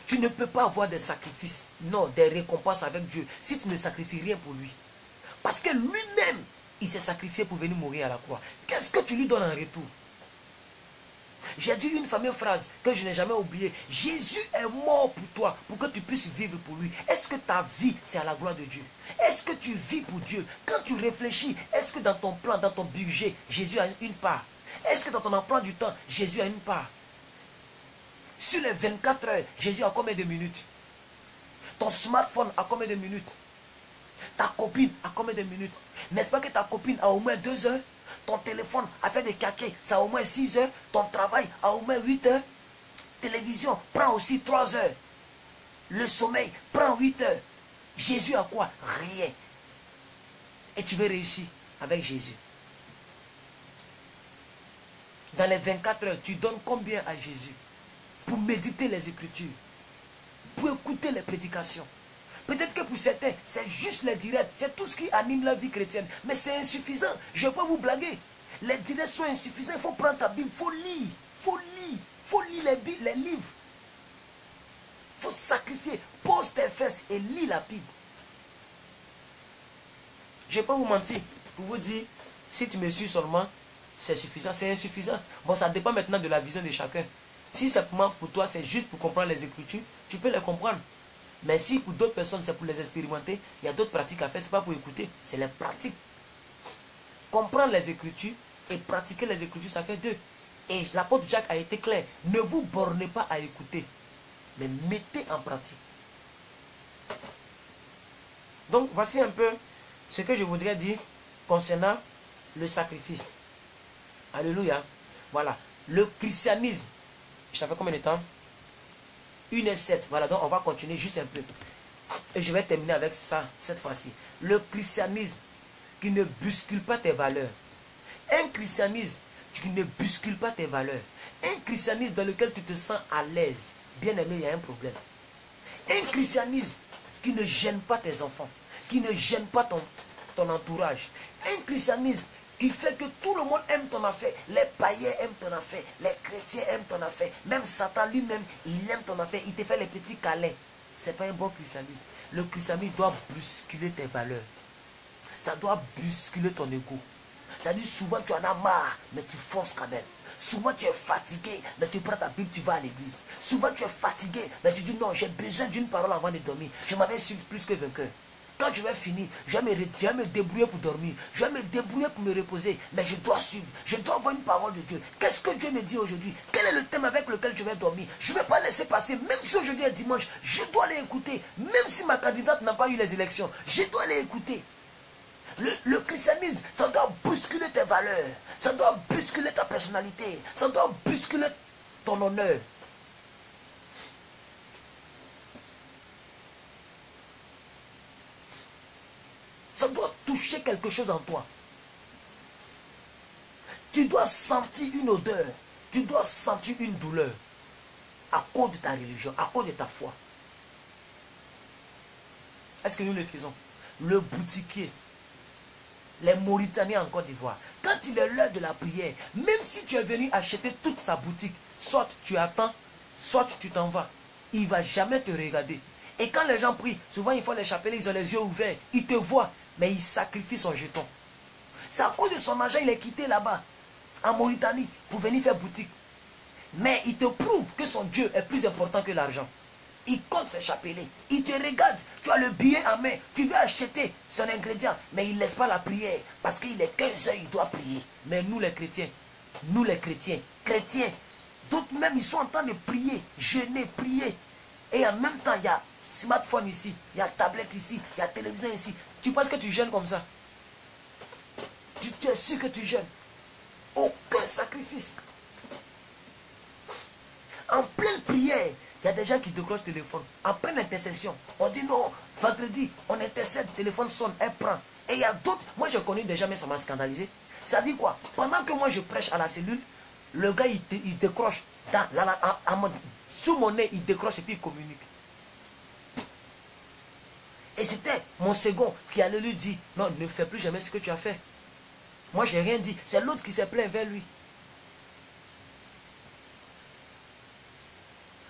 Tu ne peux pas avoir des sacrifices, non, des récompenses avec Dieu, si tu ne sacrifies rien pour lui. Parce que lui-même, il s'est sacrifié pour venir mourir à la croix. Qu'est-ce que tu lui donnes en retour? J'ai dit une fameuse phrase que je n'ai jamais oubliée. Jésus est mort pour toi, pour que tu puisses vivre pour lui. Est-ce que ta vie, c'est à la gloire de Dieu? Est-ce que tu vis pour Dieu? Quand tu réfléchis, est-ce que dans ton plan, dans ton budget, Jésus a une part? Est-ce que dans ton emploi du temps, Jésus a une part? Sur les 24 heures, Jésus a combien de minutes? Ton smartphone a combien de minutes? Ta copine a combien de minutes? N'est-ce pas que ta copine a au moins 2 heures? Ton téléphone a fait des caquets, ça a au moins 6 heures. Ton travail a au moins 8 heures. Télévision prend aussi 3 heures. Le sommeil prend 8 heures. Jésus a quoi? Rien. Et tu veux réussir avec Jésus. Dans les 24 heures, tu donnes combien à Jésus? Pour méditer les Écritures, pour écouter les prédications. Peut-être que pour certains, c'est juste les directs, c'est tout ce qui anime la vie chrétienne. Mais c'est insuffisant, je ne vais pas vous blaguer. Les directs sont insuffisants, il faut prendre ta Bible, il faut lire, les livres. Il faut sacrifier, pose tes fesses et lis la Bible. Je ne vais pas vous mentir, pour vous dire, si tu me suis seulement, c'est suffisant, c'est insuffisant. Bon, ça dépend maintenant de la vision de chacun. Si simplement pour toi, c'est juste pour comprendre les Écritures, tu peux les comprendre. Mais si pour d'autres personnes, c'est pour les expérimenter, il y a d'autres pratiques à faire, ce n'est pas pour écouter, c'est les pratiques. Comprendre les Écritures et pratiquer les Écritures, ça fait deux. Et l'apôtre Jacques a été clair, ne vous bornez pas à écouter, mais mettez en pratique. Donc, voici un peu ce que je voudrais dire concernant le sacrifice. Alléluia. Voilà. Le christianisme, ça fait combien de temps? 1h07. Voilà, donc on va continuer juste un peu. Et je vais terminer avec ça, cette fois-ci. Le christianisme qui ne bouscule pas tes valeurs. Un christianisme qui ne bouscule pas tes valeurs. Un christianisme dans lequel tu te sens à l'aise. Bien aimé, il y a un problème. Un christianisme qui ne gêne pas tes enfants. Qui ne gêne pas ton entourage. Un christianisme qui fait que tout le monde aime ton affaire. Les païens aiment ton affaire. Les chrétiens aiment ton affaire. Même Satan lui-même, il aime ton affaire. Il te fait les petits câlins. Ce n'est pas un bon christianisme. Le christianisme doit bousculer tes valeurs. Ça doit bousculer ton ego. C'est-à-dire souvent tu en as marre, mais tu forces quand même. Souvent tu es fatigué, mais tu prends ta Bible, tu vas à l'église. Souvent tu es fatigué, mais tu dis non, j'ai besoin d'une parole avant de dormir. Je m'avais suivi plus que vainqueur. Quand je vais finir, je vais me débrouiller pour dormir. Je vais me débrouiller pour me reposer. Mais je dois suivre. Je dois avoir une parole de Dieu. Qu'est-ce que Dieu me dit aujourd'hui? Quel est le thème avec lequel je vais dormir? Je ne vais pas laisser passer. Même si aujourd'hui est dimanche, je dois les écouter. Même si ma candidate n'a pas eu les élections, je dois les écouter. Le christianisme, ça doit bousculer tes valeurs. Ça doit bousculer ta personnalité. Ça doit bousculer ton honneur. Ça doit toucher quelque chose en toi. Tu dois sentir une odeur. Tu dois sentir une douleur. À cause de ta religion, à cause de ta foi. Est-ce que nous le faisons? Le boutiquier, les Mauritaniens en Côte d'Ivoire, quand il est l'heure de la prière, même si tu es venu acheter toute sa boutique, soit tu attends, soit tu t'en vas. Il ne va jamais te regarder. Et quand les gens prient, souvent ils font les chapelets, ils ont les yeux ouverts. Ils te voient, mais ils sacrifient son jeton. C'est à cause de son argent, il est quitté là-bas, en Mauritanie, pour venir faire boutique. Mais il te prouve que son Dieu est plus important que l'argent. Il compte ses chapelets. Il te regarde. Tu as le billet en main. Tu veux acheter son ingrédient. Mais il ne laisse pas la prière. Parce qu'il est 15 heures, il doit prier. Mais nous les chrétiens, chrétiens, d'autres même, ils sont en train de prier, jeûner, prier. Et en même temps, il y a smartphone ici, il y a tablette ici, il y a télévision ici. Tu penses que tu jeûnes comme ça? Tu es sûr que tu jeûnes? Aucun sacrifice. En pleine prière, il y a des gens qui décrochent le téléphone. En pleine intercession, on dit non, vendredi, on intercède, le téléphone sonne, elle prend. Et il y a d'autres, moi j'ai connu déjà, mais ça m'a scandalisé. Ça dit quoi? Pendant que moi je prêche à la cellule, le gars il décroche, sous mon nez, il décroche et puis il communique. Et c'était mon second qui allait lui dire, non, ne fais plus jamais ce que tu as fait. Moi j'ai rien dit, c'est l'autre qui s'est plaint vers lui.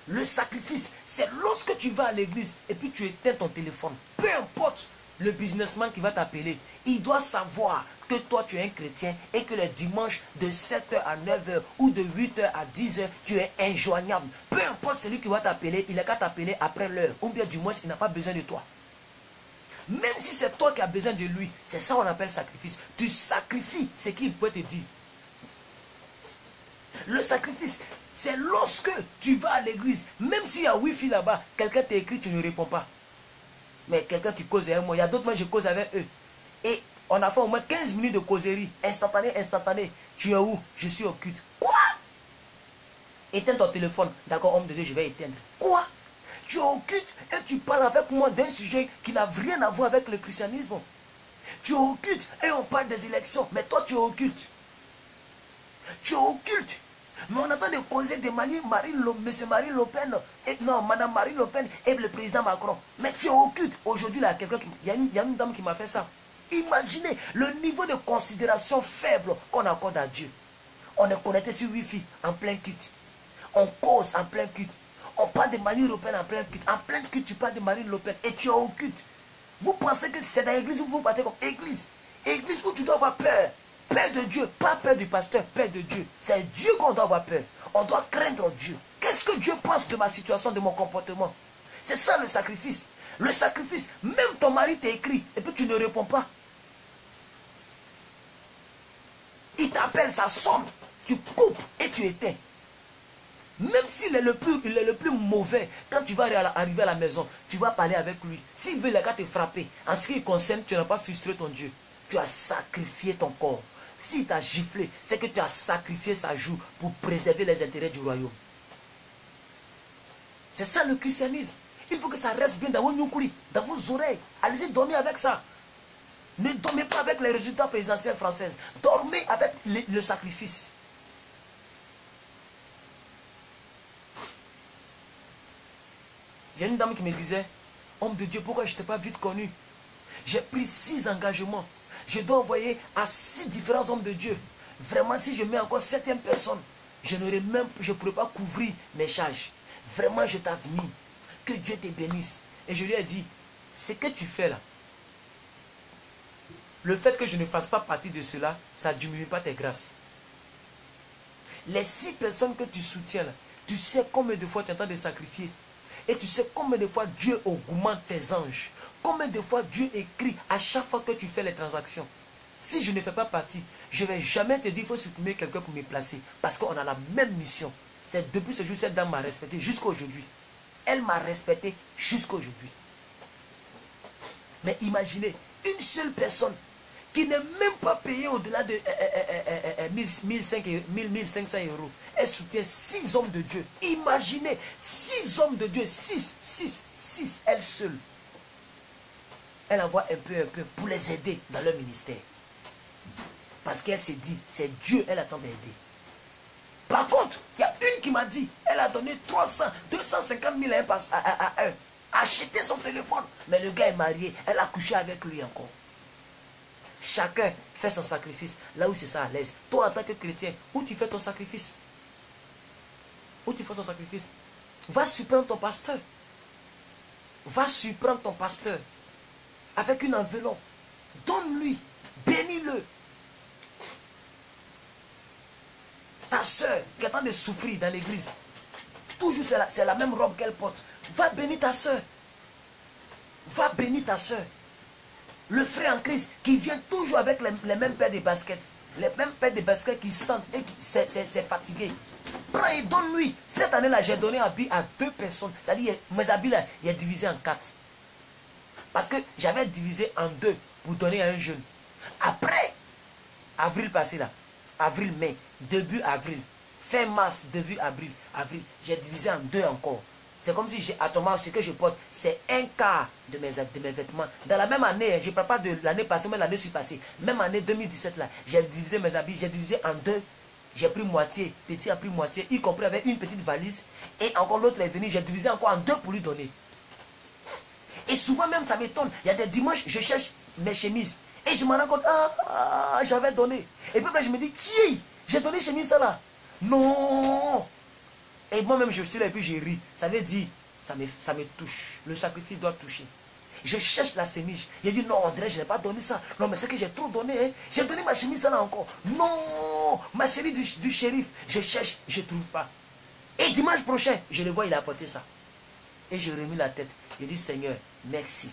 Le sacrifice, c'est lorsque tu vas à l'église et puis tu éteins ton téléphone. Peu importe le businessman qui va t'appeler, il doit savoir que toi tu es un chrétien et que le dimanche de 7h à 9h ou de 8h à 10h, tu es injoignable. Peu importe celui qui va t'appeler, il n'a qu'à t'appeler après l'heure. Ou bien du moins, il n'a pas besoin de toi. Même si c'est toi qui as besoin de lui, c'est ça qu'on appelle sacrifice. Tu sacrifies ce qu'il peut te dire. Le sacrifice, c'est lorsque tu vas à l'église, même s'il y a Wi-Fi là-bas, quelqu'un t'écrit, tu ne réponds pas. Mais quelqu'un qui cause avec moi, il y a d'autres, moi je cause avec eux. Et on a fait au moins 15 minutes de causerie, instantané. Tu es où? Je suis au culte. Quoi? Éteins ton téléphone. D'accord, homme de Dieu, je vais éteindre. Quoi? Tu es au culte et tu parles avec moi d'un sujet qui n'a rien à voir avec le christianisme. Tu es au culte et on parle des élections, mais toi tu es au culte. Tu es au culte. Mais on attend de causer de Marine Le Pen, et non, Madame Marine Le Pen et le président Macron. Mais tu es au culte. Aujourd'hui, il y a une dame qui m'a fait ça. Imaginez le niveau de considération faible qu'on accorde à Dieu. On est connecté sur Wi-Fi en plein culte. On cause en plein culte. On parle de Marine Le Pen en plein culte. En plein culte, tu parles de Marine Le Pen et tu es au culte. Vous pensez que c'est dans l'église où vous partez comme église. Église où tu dois avoir peur. Peur de Dieu, pas peur du pasteur, peur de Dieu. C'est Dieu qu'on doit avoir peur. On doit craindre Dieu. Qu'est-ce que Dieu pense de ma situation, de mon comportement? C'est ça le sacrifice. Le sacrifice, même ton mari t'écrit et puis tu ne réponds pas. Il t'appelle, ça sonne. Tu coupes et tu éteins. Même s'il est le plus mauvais, quand tu vas arriver à la maison, tu vas parler avec lui. S'il veut, il a qu'à te frapper. En ce qui le concerne, tu n'as pas frustré ton Dieu. Tu as sacrifié ton corps. S'il t'a giflé, c'est que tu as sacrifié sa joue pour préserver les intérêts du royaume. C'est ça le christianisme. Il faut que ça reste bien dans vos noukouris, dans vos oreilles. Allez-y, dormez avec ça. Ne dormez pas avec les résultats présidentiels français. Dormez avec le sacrifice. Il y a une dame qui me disait, homme de Dieu, pourquoi je ne t'ai pas vite connu? J'ai pris 6 engagements. Je dois envoyer à 6 différents hommes de Dieu. Vraiment, si je mets encore 7e personne, je ne pourrais pas couvrir mes charges. Vraiment, je t'admire. Que Dieu te bénisse. Et je lui ai dit, ce que tu fais là, le fait que je ne fasse pas partie de cela, ça ne diminue pas tes grâces. Les 6 personnes que tu soutiens là, tu sais combien de fois tu es en train de sacrifier. Et tu sais combien de fois Dieu augmente tes anges. Combien de fois Dieu écrit à chaque fois que tu fais les transactions. Si je ne fais pas partie, je ne vais jamais te dire qu'il faut supprimer quelqu'un pour me placer. Parce qu'on a la même mission. C'est depuis ce jour, cette dame m'a respecté jusqu'à aujourd'hui. Elle m'a respecté jusqu'à aujourd'hui. Mais imaginez, une seule personne qui n'est même pas payée au-delà de 1500 euros. Elle soutient 6 hommes de Dieu. Imaginez, 6 hommes de Dieu, 6, elle seule. Elle envoie un peu pour les aider dans leur ministère. Parce qu'elle s'est dit, c'est Dieu, elle attend d'aider. Par contre, il y a une qui m'a dit, elle a donné 250 000 à un. Acheter son téléphone. Mais le gars est marié, elle a couché avec lui encore. Chacun fait son sacrifice là où c'est ça à l'aise. Toi, en tant que chrétien, où tu fais ton sacrifice? Où tu fais ton sacrifice? Va surprendre ton pasteur. Va surprendre ton pasteur. Avec une enveloppe. Donne-lui. Bénis-le. Ta soeur qui attend de souffrir dans l'église. Toujours c'est la même robe qu'elle porte. Va bénir ta soeur. Va bénir ta soeur. Le frère en Christ qui vient toujours avec les mêmes paires de baskets. Les mêmes paires de baskets qui sentent et qui c'est fatigué. Prends et donne-lui. Cette année-là, j'ai donné un habit à 2 personnes. C'est-à-dire, mes habits là, il est divisé en 4. Parce que j'avais divisé en 2 pour donner à un jeune. Après, avril passé là, avril-mai, début avril, fin mars, début avril, j'ai divisé en 2 encore. C'est comme si actuellement ce que je porte, c'est un quart de mes vêtements. Dans la même année, je ne parle pas de l'année passée, mais l'année passée. Même année 2017 là, j'ai divisé mes habits, j'ai divisé en 2. J'ai pris moitié, petit a pris moitié, y compris avec une petite valise. Et encore l'autre est venu, j'ai divisé encore en 2 pour lui donner. Et souvent même ça m'étonne. Il y a des dimanches, je cherche mes chemises. Et je me rends compte, j'avais donné. Et puis après je me dis, qui j'ai donné chemise ça là? Non. Et moi-même je suis là et puis je ris. Ça veut dire, ça me touche. Le sacrifice doit toucher. Je cherche la chemise. Il dit non, André, je n'ai pas donné ça. Non, mais c'est que j'ai trop donné. Hein. J'ai donné ma chemise là encore. Non, ma chérie du shérif. Je cherche, je ne trouve pas. Et dimanche prochain, je le vois, il a apporté ça. Et je remis la tête. Je dis, Seigneur, merci.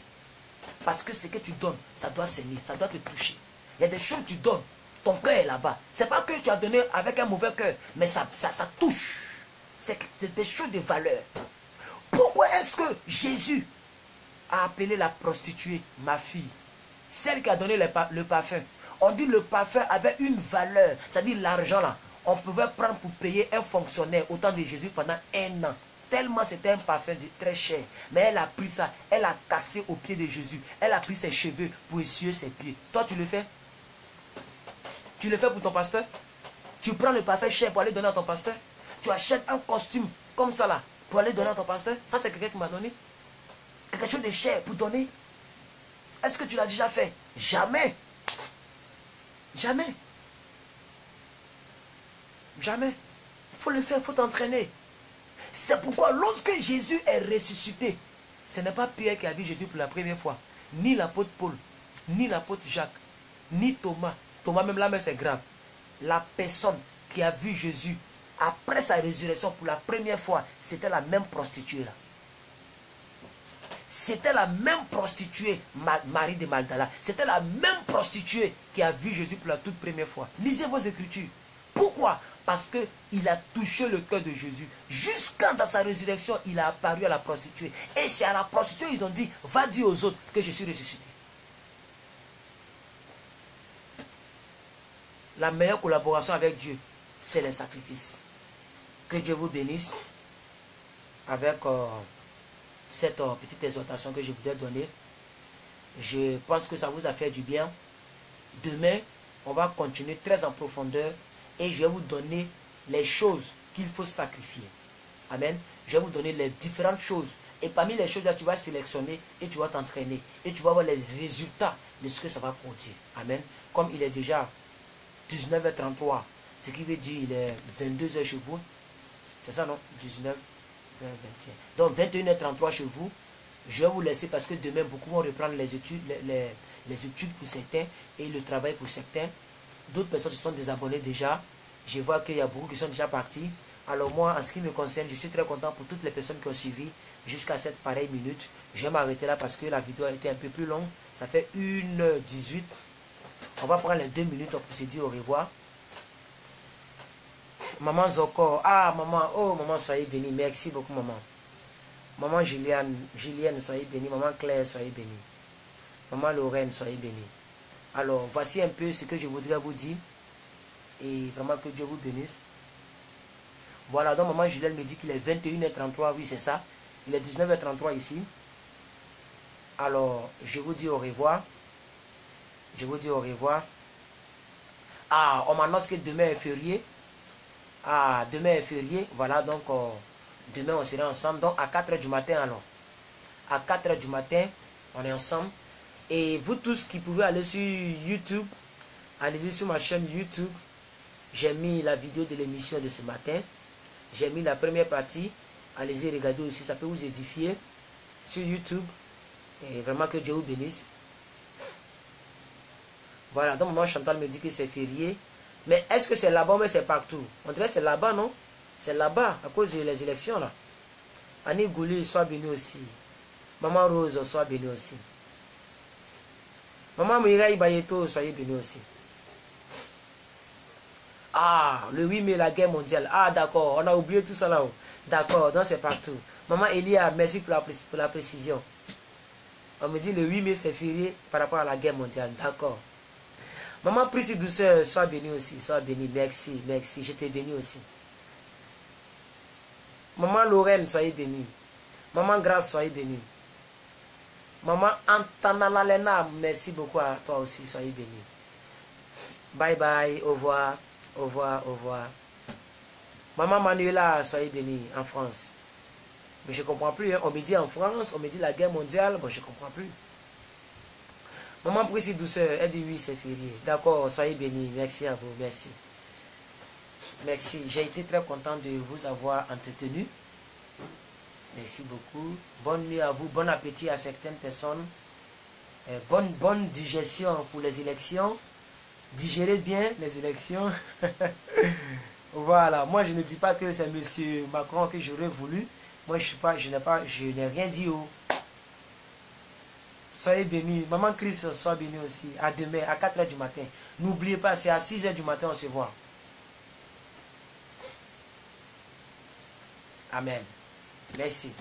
Parce que ce que tu donnes, ça doit saigner, ça doit te toucher. Il y a des choses que tu donnes, ton cœur est là-bas. Ce n'est pas que tu as donné avec un mauvais cœur, mais ça touche. C'est des choses de valeur. Pourquoi est-ce que Jésus a appelé la prostituée ma fille? Celle qui a donné le parfum. On dit le parfum avait une valeur. C'est-à-dire l'argent là. On pouvait prendre pour payer un fonctionnaire au temps de Jésus pendant 1 an. Tellement c'était un parfum très cher. Mais elle a pris ça. Elle a cassé au pied de Jésus. Elle a pris ses cheveux pour essuyer ses pieds. Toi tu le fais? Tu le fais pour ton pasteur? Tu prends le parfum cher pour aller donner à ton pasteur? Tu achètes un costume comme ça là pour aller donner à ton pasteur? Ça c'est quelqu'un qui m'a donné. Quelque chose de cher pour donner. Est-ce que tu l'as déjà fait? Jamais. Jamais. Jamais. Il faut le faire, il faut t'entraîner. C'est pourquoi lorsque Jésus est ressuscité, ce n'est pas Pierre qui a vu Jésus pour la première fois. Ni l'apôtre Paul, ni l'apôtre Jacques, ni Thomas. Thomas même là, mais c'est grave. La personne qui a vu Jésus après sa résurrection pour la première fois, c'était la même prostituée là. C'était la même prostituée, Marie de Magdala. C'était la même prostituée qui a vu Jésus pour la toute première fois. Lisez vos Écritures. Pourquoi? Parce qu'il a touché le cœur de Jésus. Jusqu'à dans sa résurrection, il a apparu à la prostituée. Et c'est à la prostituée ils ont dit, va dire aux autres que je suis ressuscité. La meilleure collaboration avec Dieu, c'est les sacrifices. Que Dieu vous bénisse avec cette petite exhortation que je vous ai donnée. Je pense que ça vous a fait du bien. Demain, on va continuer très en profondeur et je vais vous donner les choses qu'il faut sacrifier. Amen. Je vais vous donner les différentes choses. Et parmi les choses là, tu vas sélectionner et tu vas t'entraîner. Et tu vas voir les résultats de ce que ça va produire. Amen. Comme il est déjà 19h33, ce qui veut dire il est 22h chez vous. C'est ça, non? 19, 20, 21. Donc 21h33 chez vous. Je vais vous laisser parce que demain, beaucoup vont reprendre les études, les études pour certains et le travail pour certains. D'autres personnes se sont désabonnées déjà. Je vois qu'il y a beaucoup qui sont déjà partis. Alors moi, en ce qui me concerne, je suis très content pour toutes les personnes qui ont suivi jusqu'à cette pareille minute. Je vais m'arrêter là parce que la vidéo a été un peu plus longue. Ça fait 1h18. On va prendre les 2 minutes pour se dire au revoir. Maman Zoko. Ah, maman. Oh, maman, soyez bénie. Merci beaucoup, maman. Maman Julienne, soyez bénie. Maman Claire, soyez bénie. Maman Lorraine, soyez bénie. Alors, voici un peu ce que je voudrais vous dire. Et vraiment que Dieu vous bénisse. Voilà, donc maman Julienne me dit qu'il est 21h33. Oui, c'est ça. Il est 19h33 ici. Alors, je vous dis au revoir. Je vous dis au revoir. Ah, on m'annonce que demain est férié. Ah, demain est férié. Voilà, donc demain on sera ensemble. Donc à 4h du matin alors. À 4h du matin, on est ensemble. Et vous tous qui pouvez aller sur YouTube, allez-y sur ma chaîne YouTube. J'ai mis la vidéo de l'émission de ce matin. J'ai mis la première partie Allez-y, regardez aussi, ça peut vous édifier sur YouTube. Et vraiment que Dieu vous bénisse. Voilà, donc maman Chantal me dit que c'est férié. Mais est-ce que c'est là-bas, mais c'est partout? On dirait que c'est là-bas, non? C'est là-bas, à cause des élections, là. Annie Gouli, sois bénie aussi. Maman Rose, sois bénie aussi. Maman Mireille Bayeto, soyez bénie aussi. Ah, le 8 mai, la guerre mondiale. Ah, d'accord, on a oublié tout ça là-haut. D'accord, donc c'est partout. Maman Elia, merci pour la précision. On me dit le 8 mai, c'est férié par rapport à la guerre mondiale. D'accord. Maman Prissi Douceur, sois bénie aussi. Sois bénie. Merci, merci. Je t'ai béni aussi. Maman Lorraine, soyez bénie. Maman Grâce, soyez bénie. Maman Antanalena, merci beaucoup à toi aussi. Soyez bénie. Bye bye. Au revoir. Au revoir. Au revoir. Maman Manuela, soyez bénie en France. Mais je ne comprends plus. Hein. On me dit en France, on me dit la guerre mondiale. Bon, je ne comprends plus. Maman Prissi Douceur, elle dit oui, c'est férié. D'accord, soyez bénis. Merci à vous. Merci. Merci. J'ai été très content de vous avoir entretenu. Merci beaucoup. Bonne nuit à vous. Bon appétit à certaines personnes. Bonne digestion pour les élections. Digérez bien les élections. Voilà. Moi, je ne dis pas que c'est M. Macron que j'aurais voulu. Moi, je n'ai rien dit. Soyez bénis. Maman Christ, sois bénie aussi. À demain, à 4 h du matin. N'oubliez pas, c'est à 6 h du matin, on se voit. Amen. Merci.